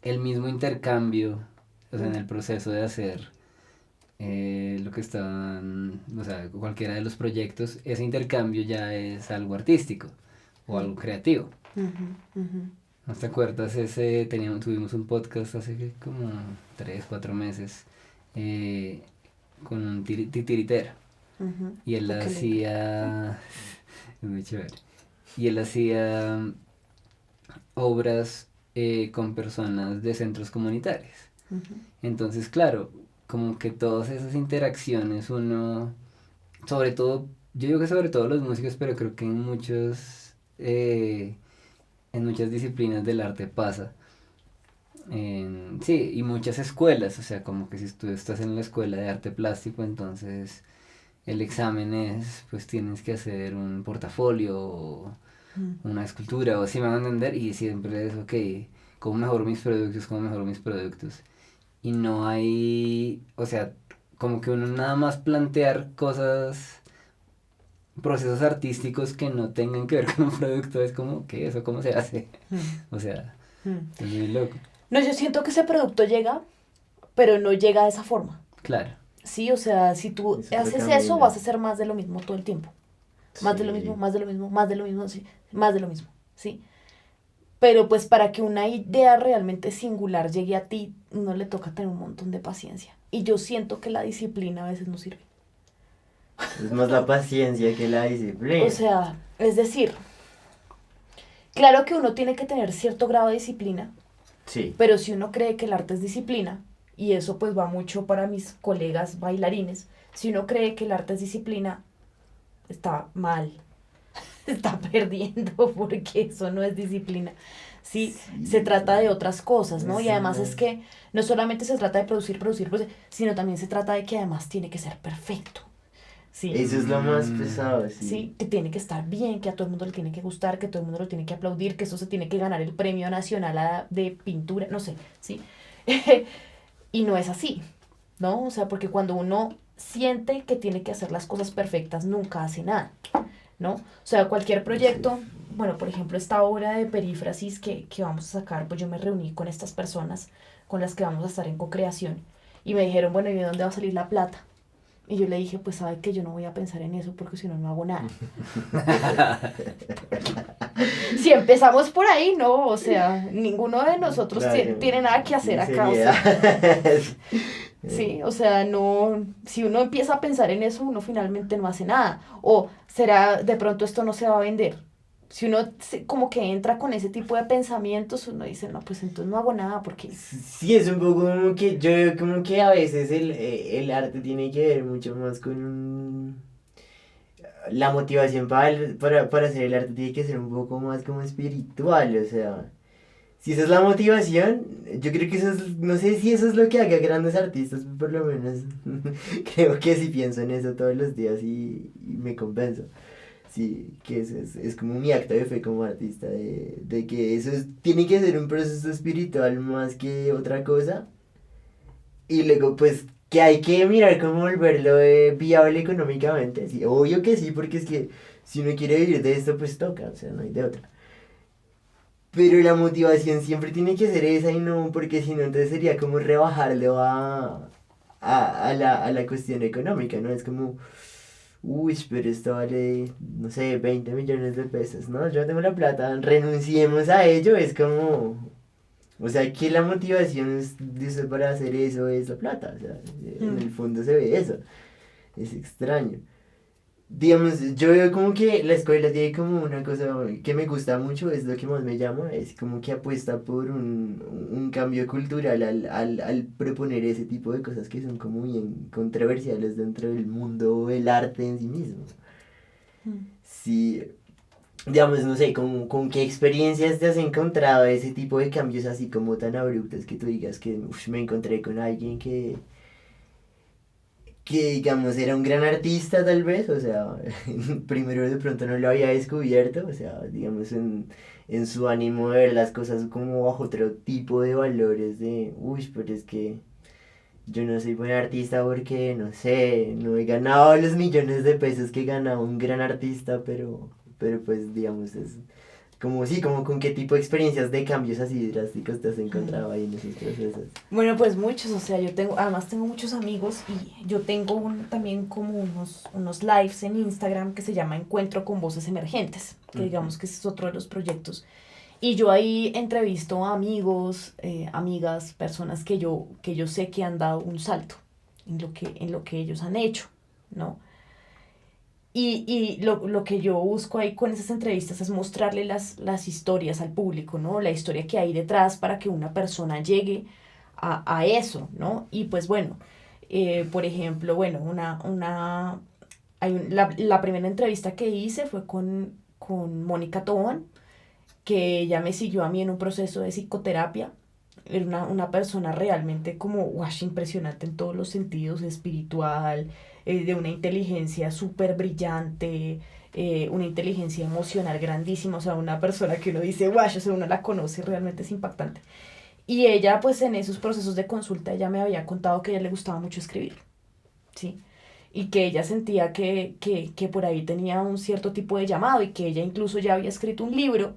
el mismo intercambio, o sea, en el proceso de hacer lo que están, o sea, cualquiera de los proyectos, ese intercambio ya es algo artístico o algo creativo. ¿No te acuerdas? Tuvimos un podcast hace como 3, 4 meses con un titiritero. Y él hacía... es muy chévere. Y él hacía obras con personas de centros comunitarios. Entonces, claro, como que todas esas interacciones uno... Sobre todo, yo digo que sobre todo los músicos, pero creo que en muchas disciplinas del arte pasa. Sí, y muchas escuelas, o sea, como que si tú estás en la escuela de arte plástico, entonces el examen es, pues tienes que hacer un portafolio o una escultura, o así me van a entender, y siempre es, ok, ¿cómo mejoro mis productos? ¿Cómo mejoro mis productos? Y no hay, o sea, como que uno nada más plantear cosas procesos artísticos que no tengan que ver con un producto, es como, ¿qué? ¿Eso cómo se hace? O sea, es muy loco. No, yo siento que ese producto llega, pero no llega de esa forma. Claro. Sí, o sea, si tú Es otro haces camino. eso, vas a hacer más de lo mismo todo el tiempo. Más de lo Sí. mismo, más de lo mismo, más de lo mismo, sí, más de lo mismo, ¿sí? Pero pues para que una idea realmente singular llegue a ti, uno le toca tener un montón de paciencia. Y yo siento que la disciplina a veces no sirve. Es más la paciencia que la disciplina. O sea, es decir, claro que uno tiene que tener cierto grado de disciplina, Sí. pero si uno cree que el arte es disciplina, y eso pues va mucho para mis colegas bailarines, si uno cree que el arte es disciplina, está mal, está perdiendo porque eso no es disciplina. Sí, se trata de otras cosas, ¿no? Y además es que no solamente se trata de producir, sino también se trata de que además tiene que ser perfecto. Sí. Eso es lo más pesado, sí. Sí, que tiene que estar bien, que a todo el mundo le tiene que gustar, que todo el mundo lo tiene que aplaudir, que eso se tiene que ganar el premio nacional de pintura, no sé, ¿sí? Y no es así, ¿no? O sea, porque cuando uno siente que tiene que hacer las cosas perfectas, nunca hace nada, ¿no? O sea, cualquier proyecto, bueno, por ejemplo, esta obra de perífrasis que vamos a sacar, pues yo me reuní con estas personas con las que vamos a estar en co-creación y me dijeron, bueno, ¿y de dónde va a salir la plata? Y yo le dije, pues sabe que yo no voy a pensar en eso porque si no, no hago nada. Si empezamos por ahí, no, o sea, ninguno de nosotros Claro, tiene nada que hacer acá, o sería- sea, sí, o sea, no, si uno empieza a pensar en eso, uno finalmente no hace nada. O será, de pronto esto no se va a vender. Si uno como que entra con ese tipo de pensamientos, uno dice, no, pues entonces no hago nada porque... Sí, es un poco como que yo veo como que a veces el arte tiene que ver mucho más con la motivación para hacer el arte tiene que ser un poco más como espiritual, o sea, si esa es la motivación, yo creo que eso es, no sé si eso es lo que haga grandes artistas, por lo menos creo que sí pienso en eso todos los días y me convenzo. Sí, que es como mi acto de fe como artista, de que tiene que ser un proceso espiritual más que otra cosa. Y luego, pues, que hay que mirar cómo volverlo viable económicamente. Sí, obvio que sí, porque es que si uno quiere vivir de esto, pues toca, o sea, no hay de otra. Pero la motivación siempre tiene que ser esa y no, porque si no, entonces sería como rebajarlo a la cuestión económica, ¿no? Es como, uy, pero esto vale, no sé, 20 millones de pesos, ¿no? Yo no tengo la plata, renunciemos a ello, es como, o sea, que la motivación de usted para hacer eso es la plata, o sea, en el fondo se ve eso, es extraño. Digamos, yo veo como que la escuela tiene como una cosa que me gusta mucho, es lo que más me llama, es como que apuesta por un cambio cultural al proponer ese tipo de cosas que son como bien controversiales dentro del mundo del arte en sí mismo. Sí, digamos, no sé, con qué experiencias te has encontrado ese tipo de cambios así como tan abruptos que tú digas que uf, me encontré con alguien que digamos era un gran artista tal vez, o sea, primero de pronto no lo había descubierto, o sea, digamos en su ánimo de ver las cosas como bajo otro tipo de valores de, uy, pero es que yo no soy buen artista porque, no sé, no he ganado los millones de pesos que gana un gran artista, pero pues digamos es como sí, como con qué tipo de experiencias de cambios así drásticos te has encontrado ahí en esos procesos. Bueno, pues muchos, o sea, además tengo muchos amigos y yo tengo también como unos lives en Instagram que se llama Encuentro con Voces Emergentes, que digamos que ese es otro de los proyectos. Y yo ahí entrevisto a amigos, amigas, personas que yo sé que han dado un salto en lo que ellos han hecho, ¿no? Y lo que yo busco ahí con esas entrevistas es mostrarle las historias al público, ¿no? La historia que hay detrás para que una persona llegue a eso, ¿no? Y pues bueno, por ejemplo, bueno, la primera entrevista que hice fue con Mónica Tobón, que ella me siguió a mí en un proceso de psicoterapia. Era una persona realmente como, wash, impresionante en todos los sentidos, espiritual, de una inteligencia súper brillante, una inteligencia emocional grandísima, o sea, una persona que uno dice, wash, o sea, uno la conoce, realmente es impactante. Y ella, pues en esos procesos de consulta, ella me había contado que a ella le gustaba mucho escribir, ¿sí? y que ella sentía que por ahí tenía un cierto tipo de llamado y que ella incluso ya había escrito un libro,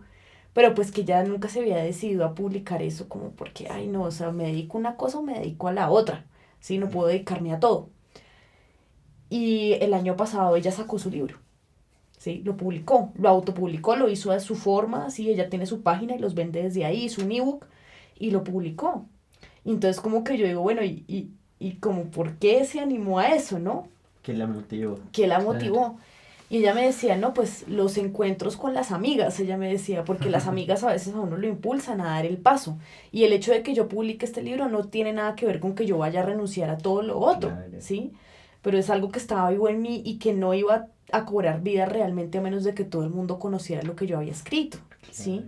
pero pues que ya nunca se había decidido a publicar eso como porque, ay no, o sea, me dedico a una cosa o me dedico a la otra, ¿sí? No puedo dedicarme a todo. Y el año pasado ella sacó su libro, ¿sí? Lo publicó, lo autopublicó, lo hizo a su forma, ¿sí? Ella tiene su página y los vende desde ahí, hizo un ebook y lo publicó. Y entonces como que yo digo, bueno, y como, ¿por qué se animó a eso, no? Que la motivó. ¿Qué la Claro. motivó? Y ella me decía, no, pues los encuentros con las amigas, ella me decía, porque las amigas a veces a uno lo impulsan a dar el paso. Y el hecho de que yo publique este libro no tiene nada que ver con que yo vaya a renunciar a todo lo otro, Claro. ¿sí? Pero es algo que estaba vivo en mí y que no iba a cobrar vida realmente a menos de que todo el mundo conociera lo que yo había escrito, ¿sí?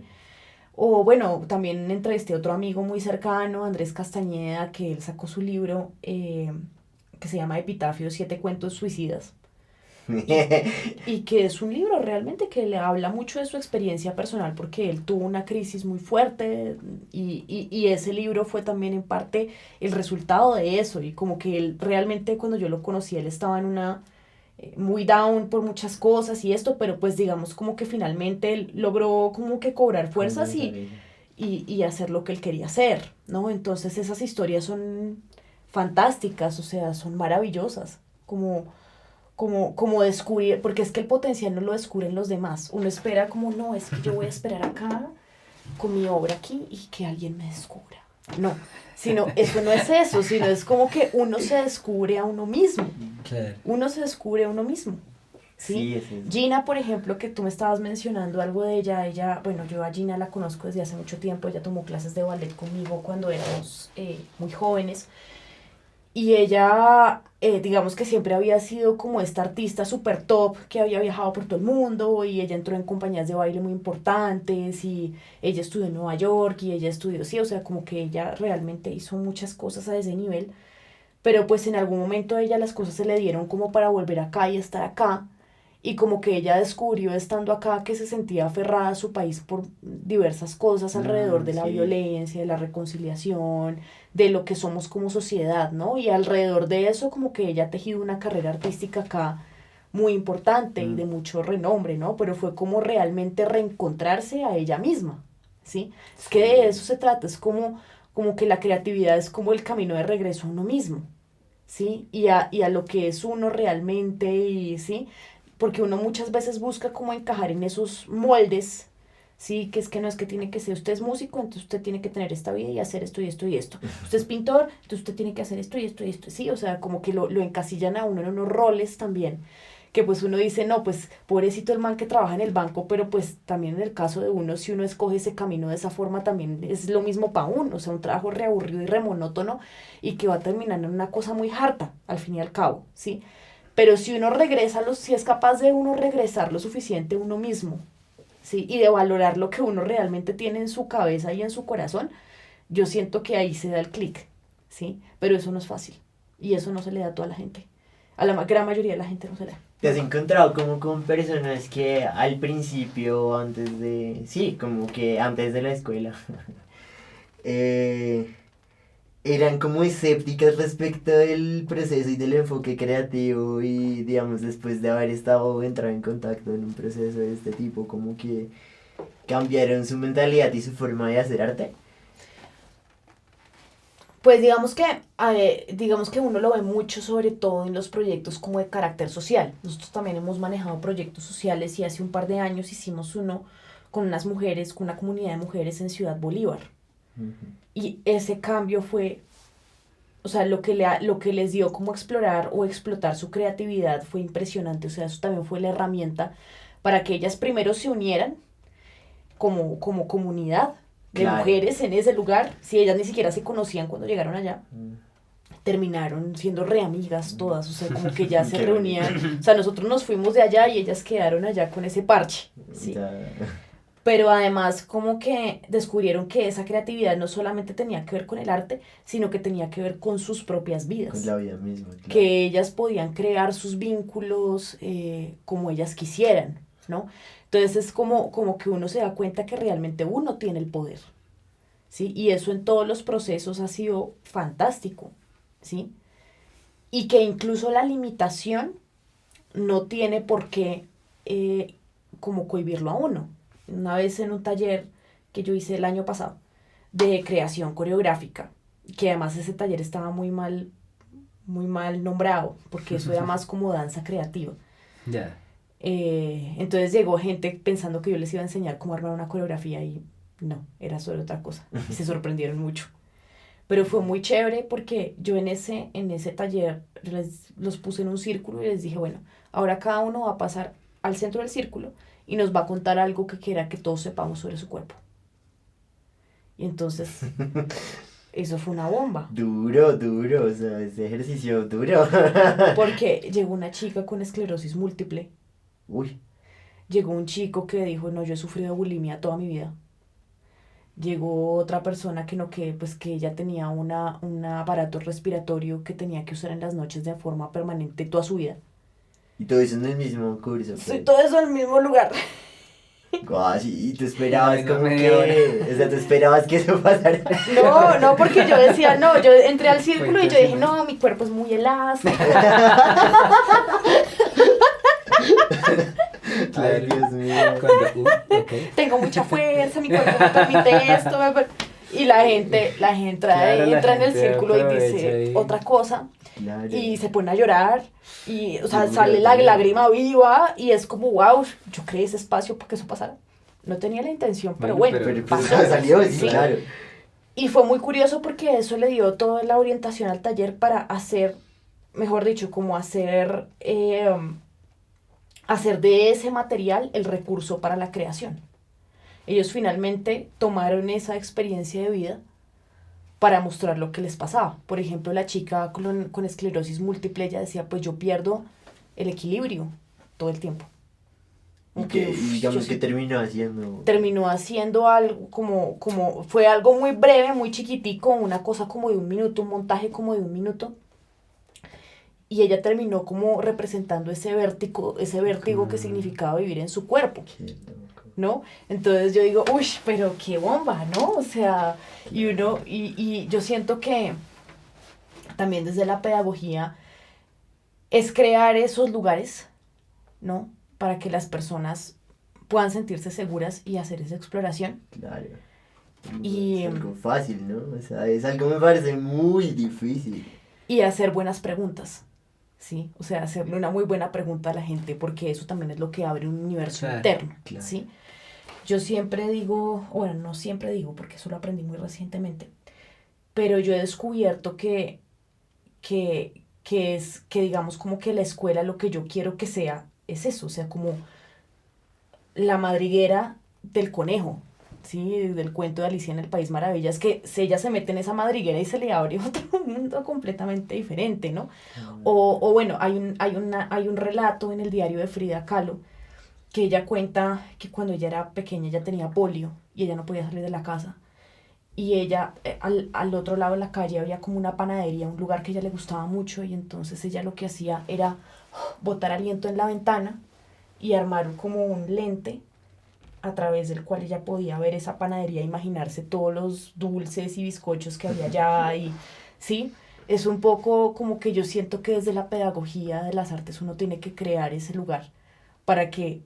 O bueno, también entrevisté a otro amigo muy cercano, Andrés Castañeda, que él sacó su libro que se llama Epitafio, 7 cuentos suicidas. Y que es un libro realmente que le habla mucho de su experiencia personal porque él tuvo una crisis muy fuerte y ese libro fue también en parte el resultado de eso y como que él realmente cuando yo lo conocí él estaba en una muy down por muchas cosas y esto, pero pues digamos como que finalmente él logró como que cobrar fuerzas y hacer lo que él quería hacer, ¿no? Entonces esas historias son fantásticas, o sea, son maravillosas, como descubrir, porque es que el potencial no lo descubren los demás. Uno espera como, no, es que yo voy a esperar acá con mi obra aquí y que alguien me descubra. No, sino eso no es eso, sino es como que uno se descubre a uno mismo. Claro. Uno se descubre a uno mismo. ¿Sí? Sí. Gina, por ejemplo, que tú me estabas mencionando algo de ella, bueno, yo a Gina la conozco desde hace mucho tiempo, ella tomó clases de ballet conmigo cuando éramos muy jóvenes. Y ella, digamos que siempre había sido como esta artista super top que había viajado por todo el mundo y ella entró en compañías de baile muy importantes y ella estudió en Nueva York y ella estudió, sí, o sea, como que ella realmente hizo muchas cosas a ese nivel, pero pues en algún momento a ella las cosas se le dieron como para volver acá y estar acá y como que ella descubrió estando acá que se sentía aferrada a su país por diversas cosas alrededor de la Sí. violencia, de la reconciliación, de lo que somos como sociedad, ¿no? Y alrededor de eso como que ella ha tejido una carrera artística acá muy importante y de mucho renombre, ¿no? Pero fue como realmente reencontrarse a ella misma, ¿sí? Es que de eso se trata, es como que la creatividad es como el camino de regreso a uno mismo, ¿sí? Y a lo que es uno realmente, y, ¿sí? Porque uno muchas veces busca como encajar en esos moldes, ¿sí? Que es que no es que tiene que ser, usted es músico, entonces usted tiene que tener esta vida y hacer esto y esto y esto. Usted es pintor, entonces usted tiene que hacer esto y esto y esto, ¿sí? O sea, como que lo encasillan a uno en unos roles también, que pues uno dice, no, pues pobrecito el man que trabaja en el banco, pero pues también en el caso de uno, si uno escoge ese camino de esa forma, también es lo mismo para uno, o sea, un trabajo reaburrido y remonótono y que va terminando en una cosa muy harta, al fin y al cabo, ¿sí? Pero si uno regresa, si es capaz de uno regresar lo suficiente a uno mismo, ¿sí? Y de valorar lo que uno realmente tiene en su cabeza y en su corazón, yo siento que ahí se da el clic, ¿sí? Pero eso no es fácil. Y eso no se le da a toda la gente. A la gran mayoría de la gente no se le da. ¿Te has encontrado como con personas que al principio, antes de... Sí, como que antes de la escuela, eran como escépticas respecto del proceso y del enfoque creativo y digamos después de haber entrado en contacto en un proceso de este tipo, como que cambiaron su mentalidad y su forma de hacer arte? Pues digamos que uno lo ve mucho, sobre todo en los proyectos como de carácter social. Nosotros también hemos manejado proyectos sociales y hace un par de años hicimos uno con unas mujeres, con una comunidad de mujeres en Ciudad Bolívar. Y ese cambio fue, o sea, lo que les dio como explorar o explotar su creatividad fue impresionante. O sea, eso también fue la herramienta para que ellas primero se unieran como comunidad de Claro. mujeres en ese lugar, si ellas ni siquiera se conocían cuando llegaron allá, terminaron siendo reamigas todas, o sea, como que ya se Qué reunían, o sea, nosotros nos fuimos de allá y ellas quedaron allá con ese parche, ¿sí? Ya. Pero además como que descubrieron que esa creatividad no solamente tenía que ver con el arte, sino que tenía que ver con sus propias vidas. Con la vida misma, claro. Que ellas podían crear sus vínculos como ellas quisieran, ¿no? Entonces es como que uno se da cuenta que realmente uno tiene el poder, ¿sí? Y eso en todos los procesos ha sido fantástico, ¿sí? y que incluso la limitación no tiene por qué como cohibirlo a uno. Una vez en un taller que yo hice el año pasado de creación coreográfica, que además ese taller estaba muy mal nombrado, porque eso era más como danza creativa. Ya. Entonces llegó gente pensando que yo les iba a enseñar cómo armar una coreografía y no, era sobre otra cosa. Y se sorprendieron mucho. Pero fue muy chévere porque yo en ese taller los puse en un círculo y les dije, bueno, ahora cada uno va a pasar al centro del círculo y nos va a contar algo que quiera que todos sepamos sobre su cuerpo. Y entonces, eso fue una bomba. Duro, o sea, ese ejercicio duro. Porque llegó una chica con esclerosis múltiple. Uy. Llegó un chico que dijo, no, yo he sufrido bulimia toda mi vida. Llegó otra persona pues que ella tenía un aparato respiratorio que tenía que usar en las noches de forma permanente toda su vida. Y todo eso en el mismo curso. Sí, todo eso en el mismo lugar. Guau, sí, y tú esperabas No, como media que... O sea, tú esperabas que eso pasara. No, porque yo decía, no, yo entré al círculo y yo dije, Impresionante. no, mi cuerpo es muy elástico. Ay, Dios mío. Ok. Tengo mucha fuerza, mi cuerpo me permite esto. Y la gente Claro, la entra en el gente círculo y aprovecha dice y- otra cosa. Claro. Y se pone a llorar y, o sea, Duro, sale la duro. lágrima viva y es como, wow, yo creé ese espacio para que eso pasara. No tenía la intención, pero Bueno, bueno, Pero pues pasó. salió, sí, Sí. claro. Y fue muy curioso porque eso le dio toda la orientación al taller para hacer, mejor dicho, como hacer de ese material el recurso para la creación. Ellos finalmente tomaron esa experiencia de vida para mostrar lo que les pasaba. Por ejemplo, la chica con esclerosis múltiple, ella decía, pues yo pierdo el equilibrio todo el tiempo. Y Como que, que, y digamos que terminó haciendo... terminó haciendo algo como fue algo muy breve, muy chiquitico, una cosa como de 1 minuto, un montaje como de 1 minuto. Y ella terminó como representando ese vértigo que significaba vivir en su cuerpo, Qué loco. ¿no? Entonces yo digo, uy, pero qué bomba, ¿no? O sea, y yo siento que también desde la pedagogía es crear esos lugares, ¿no? Para que las personas puedan sentirse seguras y hacer esa exploración. Claro. Y- Es algo fácil, ¿no? O sea, es algo que me parece muy difícil. Y hacer buenas preguntas, ¿sí? O sea, hacerle una muy buena pregunta a la gente, porque eso también es lo que abre un universo Claro, interno, claro. ¿sí? Yo siempre digo, bueno, no siempre digo, porque eso lo aprendí muy recientemente, pero yo he descubierto que digamos como que la escuela lo que yo quiero que sea es eso, o sea, como la madriguera del conejo, ¿sí? Del cuento de Alicia en el País Maravillas, que ella se mete en esa madriguera y se le abre otro mundo completamente diferente, ¿no? O bueno, hay un relato en el diario de Frida Kahlo que ella cuenta que cuando ella era pequeña ella tenía polio y ella no podía salir de la casa. Y ella, al otro lado de la calle había como una panadería, un lugar que a ella le gustaba mucho y entonces ella lo que hacía era botar aliento en la ventana y armar como un lente a través del cual ella podía ver esa panadería, imaginarse todos los dulces y bizcochos que había allá y, ¿sí? Es un poco como que yo siento que desde la pedagogía de las artes uno tiene que crear ese lugar para que,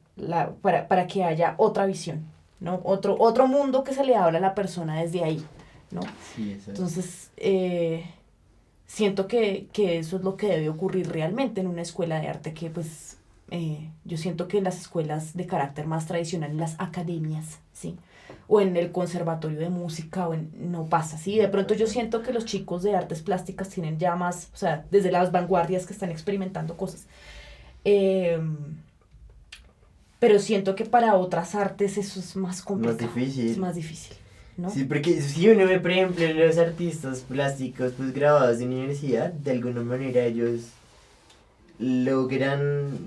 para que haya otra visión, ¿no? Otro mundo que se le abra a la persona desde ahí, ¿no? Sí, eso. Entonces, siento que eso es lo que debe ocurrir realmente en una escuela de arte, que pues yo siento que en las escuelas de carácter más tradicional, en las academias, ¿sí? O en el conservatorio de música, no pasa, ¿sí? De pronto yo siento que los chicos de artes plásticas tienen ya más, o sea, desde las vanguardias que están experimentando cosas. Pero siento que para otras artes eso es más complicado. Más difícil. Es más difícil, ¿no? Sí, porque si uno ve, por ejemplo, los artistas plásticos pues graduados de universidad, de alguna manera ellos logran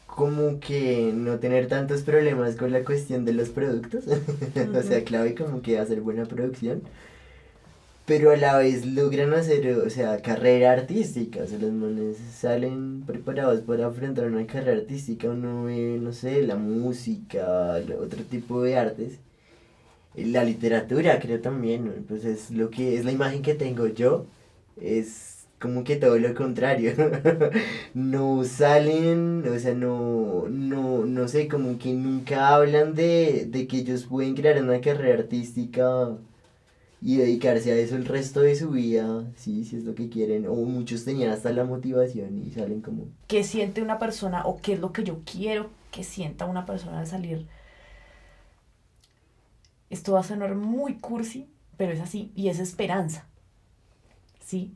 como que no tener tantos problemas con la cuestión de los productos, o sea, clave como que hacer buena producción, pero a la vez logran hacer, o sea, carrera artística, o sea, los manes salen preparados para afrontar una carrera artística, uno ve, no sé, la música, otro tipo de artes. La literatura creo también, ¿no? Pues es lo que es la imagen que tengo yo, es como que todo lo contrario. No salen, o sea, no sé, como que nunca hablan de que ellos pueden crear una carrera artística y dedicarse a eso el resto de su vida, sí, si es lo que quieren. O muchos tenían hasta la motivación y salen como... ¿Qué siente una persona o qué es lo que yo quiero que sienta una persona al salir? Esto va a sonar muy cursi, pero es así, y es esperanza, ¿sí?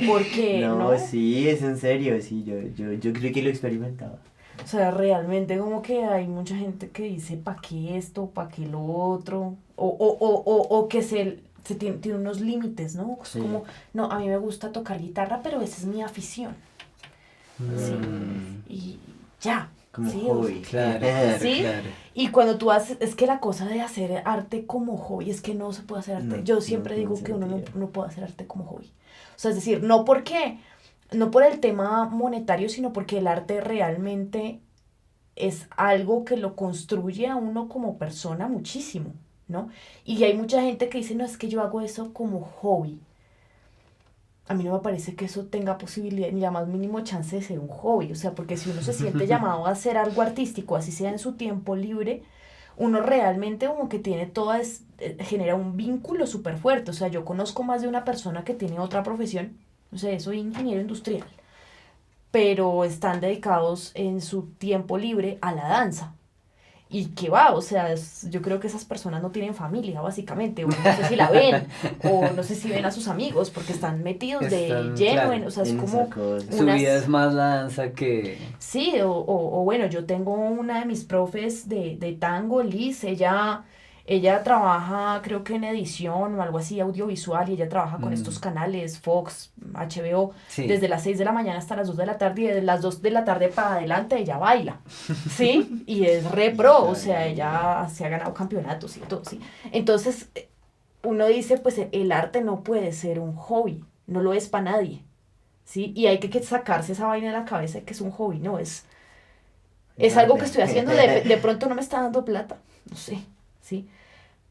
Porque, No, ¿no? sí, es en serio, sí, yo creo que lo experimentaba. O sea, realmente como que hay mucha gente que dice, ¿para qué esto? ¿Para qué lo otro? O que se tiene unos límites, ¿no? Es Sí. como, no, a mí me gusta tocar guitarra, pero esa es mi afición. Sí. Y ya. Como sí, hobby. Claro, claro, ¿sí? claro. Y cuando tú haces, es que la cosa de hacer arte como hobby es que no se puede hacer arte. No, Yo siempre no digo tiene que uno sentido. no puede hacer arte como hobby. O sea, es decir, no por el tema monetario, sino porque el arte realmente es algo que lo construye a uno como persona muchísimo, ¿no? Y hay mucha gente que dice, no, es que yo hago eso como hobby. A mí no me parece que eso tenga posibilidad ni la más mínimo chance de ser un hobby, o sea, porque si uno se siente llamado a hacer algo artístico, así sea en su tiempo libre, uno realmente como que tiene genera un vínculo súper fuerte, o sea, yo conozco más de una persona que tiene otra profesión, o sea, soy ingeniero industrial, pero están dedicados en su tiempo libre a la danza. Y qué va, o sea, yo creo que esas personas no tienen familia, básicamente, o no sé si la ven, o no sé si ven a sus amigos, porque están metidos de Están, lleno claro, en, o sea, es en como esa cosa. Su vida es unas... más la danza que... Sí, o bueno, yo tengo una de mis profes de tango, Liz, ella trabaja, creo que en edición o algo así, audiovisual, y ella trabaja con estos canales, Fox, HBO, Sí. desde las 6 de la mañana hasta las 2 de la tarde, y desde las 2 de la tarde para adelante ella baila, ¿sí? Y es re pro, o sea, ella se ha ganado campeonatos y todo, ¿sí? Entonces, uno dice, pues el arte no puede ser un hobby, no lo es para nadie, ¿sí? Y hay que sacarse esa vaina de la cabeza de que es un hobby, ¿no? Es algo que estoy haciendo, de pronto no me está dando plata, no sé, ¿sí?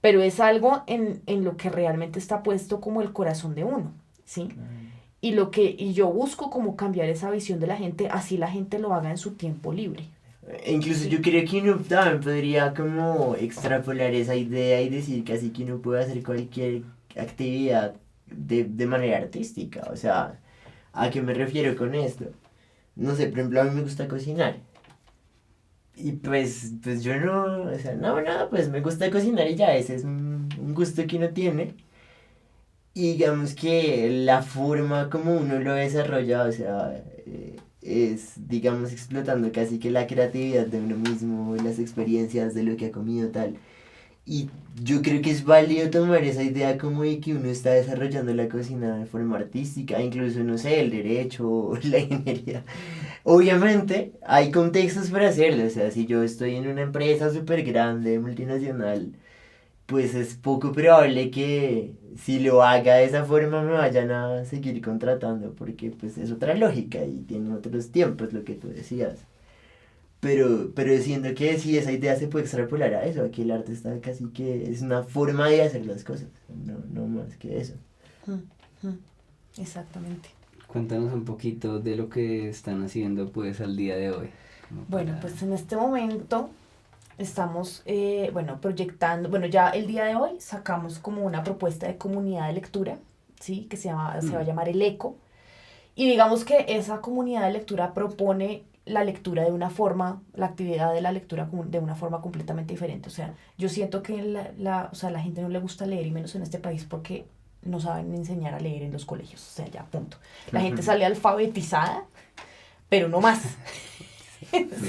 Pero es algo en lo que realmente está puesto como el corazón de uno, ¿sí? Y yo busco como cambiar esa visión de la gente, así la gente lo haga en su tiempo libre. Incluso Sí. yo creo que uno también podría como extrapolar esa idea y decir que así que uno puede hacer cualquier actividad de manera artística. O sea, ¿a qué me refiero con esto? No sé, por ejemplo, a mí me gusta cocinar. Y pues yo no, o sea, no, pues me gusta cocinar y ya, ese es un gusto que uno tiene. Y digamos que la forma como uno lo desarrolla, o sea, es, digamos, explotando casi que la creatividad de uno mismo, las experiencias de lo que ha comido, tal. Y yo creo que es válido tomar esa idea como de que uno está desarrollando la cocina de forma artística, incluso, no sé, el derecho o la ingeniería. Obviamente, hay contextos para hacerlo, o sea, si yo estoy en una empresa súper grande, multinacional, pues es poco probable que si lo haga de esa forma me vayan a seguir contratando, porque pues es otra lógica y tiene otros tiempos, lo que tú decías. Pero siento que si esa idea se puede extrapolar a eso, aquí el arte está casi que es una forma de hacer las cosas, no más que eso. Exactamente. Cuéntanos un poquito de lo que están haciendo pues al día de hoy. Bueno, pues en este momento estamos, proyectando, bueno, ya el día de hoy sacamos como una propuesta de comunidad de lectura, ¿sí? Que se va a llamar El Eco. Y digamos que esa comunidad de lectura propone la lectura de una forma, la actividad de la lectura de una forma completamente diferente. O sea, yo siento que o sea, la gente no le gusta leer, y menos en este país, porque no saben enseñar a leer en los colegios. O sea, ya, punto. La gente sale alfabetizada, pero no más.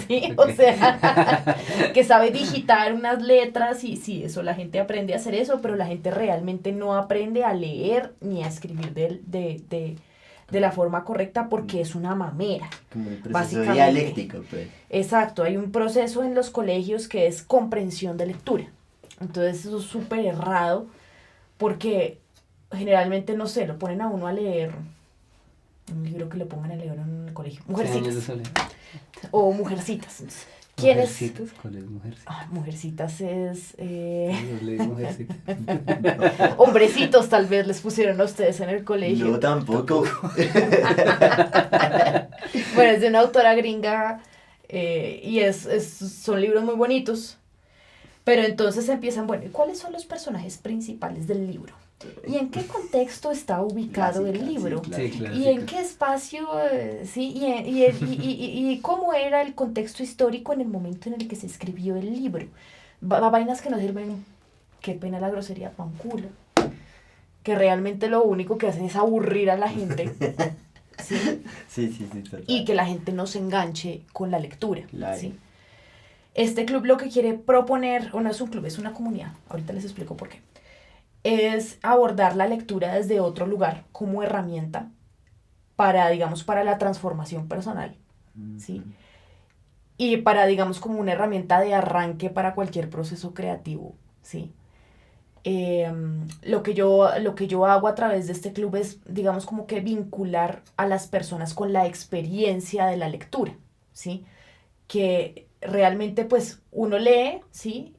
Sí, o sea, que sabe digitar unas letras y sí, eso, la gente aprende a hacer eso, pero la gente realmente no aprende a leer ni a escribir de la forma correcta porque es una mamera. Como el proceso Básicamente. dialéctico, pues. Exacto, hay un proceso en los colegios que es comprensión de lectura. Entonces eso es súper errado porque generalmente, no sé, lo ponen a uno a leer un libro que le pongan a leer en el colegio. Cien años de Mujercitas. soledad. O Mujercitas. ¿Quién es? ¿Mujercitas? ¿Cuál es Mujercitas? Ah, Mujercitas es... Yo leí Mujercitas. Hombrecitos tal vez les pusieron a ustedes en el colegio. No, tampoco. Bueno, es de una autora gringa y son libros muy bonitos. Pero entonces empiezan, bueno, ¿y cuáles son los personajes principales del libro? ¿Y en qué contexto está ubicado el libro? Sí, claro. ¿Y en qué espacio? Sí, y cómo era el contexto histórico en el momento en el que se escribió el libro. Vainas que no sirven, qué pena la grosería, pa' un culo. Que realmente lo único que hacen es aburrir a la gente. ¿Sí? Sí, total. Y que la gente no se enganche con la lectura. Claro. ¿Sí? Este club lo que quiere proponer, o no es un club, es una comunidad, ahorita les explico por qué, es abordar la lectura desde otro lugar como herramienta para, digamos, para la transformación personal, ¿sí? Y para, digamos, como una herramienta de arranque para cualquier proceso creativo, ¿sí? Lo que yo hago a través de este club es, digamos, como que vincular a las personas con la experiencia de la lectura, ¿sí? Que realmente, pues, uno lee, ¿sí?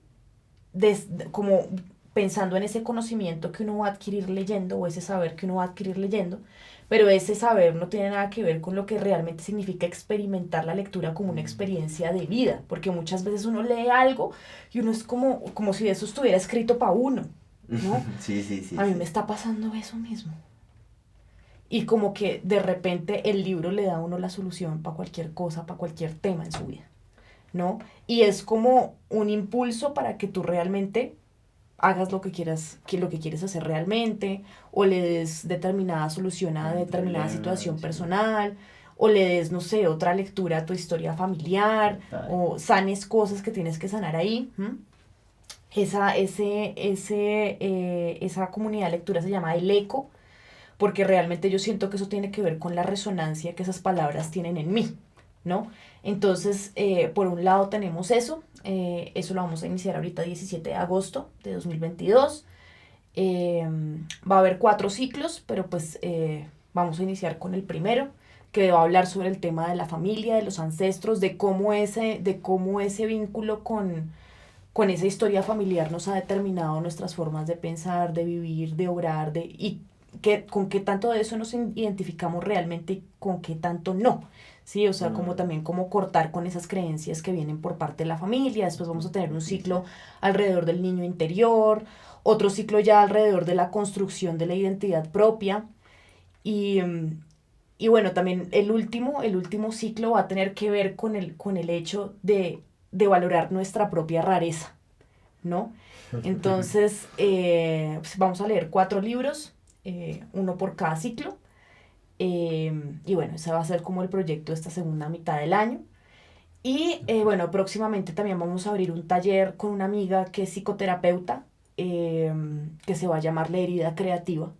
Como pensando en ese conocimiento que uno va a adquirir leyendo o ese saber que uno va a adquirir leyendo, pero ese saber no tiene nada que ver con lo que realmente significa experimentar la lectura como una experiencia de vida, porque muchas veces uno lee algo y uno es como si eso estuviera escrito para uno, ¿no? Sí. A mí me está pasando eso mismo. Y como que de repente el libro le da a uno la solución para cualquier cosa, para cualquier tema en su vida, ¿no? Y es como un impulso para que tú realmente hagas lo que quieras, lo que quieres hacer realmente, o le des determinada solución a determinada situación personal, o le des, no sé, otra lectura a tu historia familiar, o sanes cosas que tienes que sanar ahí. Esa comunidad de lectura se llama El Eco, porque realmente yo siento que eso tiene que ver con la resonancia que esas palabras tienen en mí, ¿no? Entonces, por un lado tenemos eso lo vamos a iniciar ahorita 17 de agosto de 2022. Va a haber 4 ciclos, pero pues vamos a iniciar con el primero, que va a hablar sobre el tema de la familia, de los ancestros, de cómo ese vínculo con esa historia familiar nos ha determinado nuestras formas de pensar, de vivir, de obrar, y con qué tanto de eso nos identificamos realmente y con qué tanto no. Sí, o sea, como también como cortar con esas creencias que vienen por parte de la familia. Después vamos a tener un ciclo alrededor del niño interior, otro ciclo ya alrededor de la construcción de la identidad propia. Y bueno, también el último ciclo va a tener que ver con el hecho de valorar nuestra propia rareza, ¿no? Entonces, pues vamos a leer 4 libros, uno por cada ciclo. Y bueno, ese va a ser como el proyecto de esta segunda mitad del año. Y bueno, próximamente también vamos a abrir un taller con una amiga que es psicoterapeuta, que se va a llamar La Herida Creativa,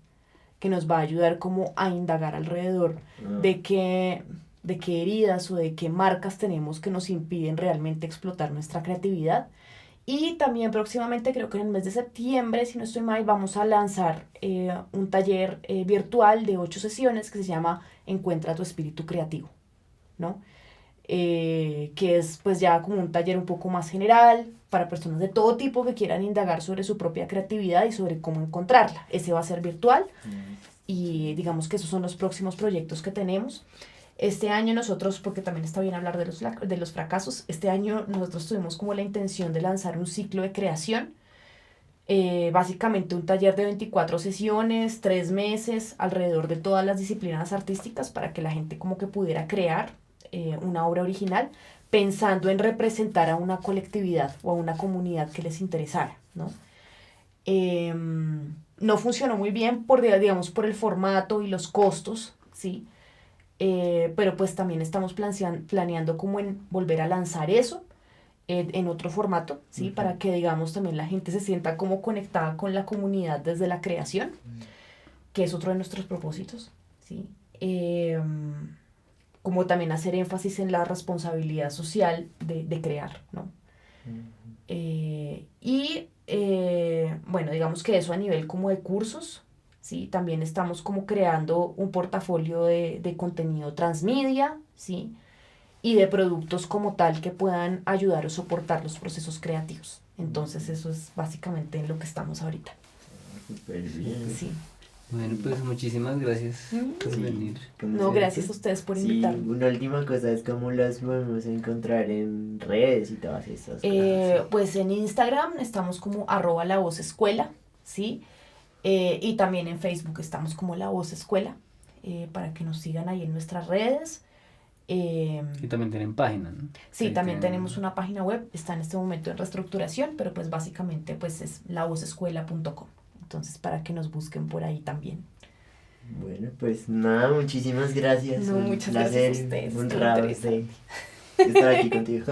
que nos va a ayudar como a indagar alrededor de qué heridas o de qué marcas tenemos que nos impiden realmente explotar nuestra creatividad. Y también próximamente, creo que en el mes de septiembre, si no estoy mal, vamos a lanzar un taller virtual de 8 sesiones que se llama Encuentra tu espíritu creativo, ¿no? Que es pues ya como un taller un poco más general para personas de todo tipo que quieran indagar sobre su propia creatividad y sobre cómo encontrarla. Ese va a ser virtual y digamos que esos son los próximos proyectos que tenemos. Este año nosotros, porque también está bien hablar de los fracasos, este año nosotros tuvimos como la intención de lanzar un ciclo de creación, básicamente un taller de 24 sesiones, 3 meses, alrededor de todas las disciplinas artísticas para que la gente como que pudiera crear una obra original pensando en representar a una colectividad o a una comunidad que les interesara, ¿no? No funcionó muy bien digamos, por el formato y los costos, ¿sí? Pero pues también estamos planeando como en volver a lanzar eso en otro formato, ¿sí? Para que, digamos, también la gente se sienta como conectada con la comunidad desde la creación, que es otro de nuestros propósitos, ¿sí? Como también hacer énfasis en la responsabilidad social de crear, ¿no? Bueno, digamos que eso a nivel como de cursos, ¿sí? También estamos como creando un portafolio de contenido transmedia, ¿sí? y de productos como tal que puedan ayudar o soportar los procesos creativos. Entonces eso es básicamente en lo que estamos ahorita. Súper bien. Sí. Bueno, pues muchísimas gracias por Sí, venir. como No, se- gracias a ustedes por Sí, invitarme. una última cosa es cómo las podemos encontrar en redes y todas esas cosas. Pues en Instagram estamos como @lavozescuela, ¿sí? Y también en Facebook estamos como La Voz Escuela, para que nos sigan ahí en nuestras redes. Y también tienen página, ¿no? Sí, Ahí también tienen- tenemos una página web, está en este momento en reestructuración, pero pues básicamente pues es lavozescuela.com. Entonces para que nos busquen por ahí también. Bueno, pues nada, muchísimas gracias. No, Un muchas placer, gracias a ustedes, un estuvo honrado interesante. de estar aquí contigo.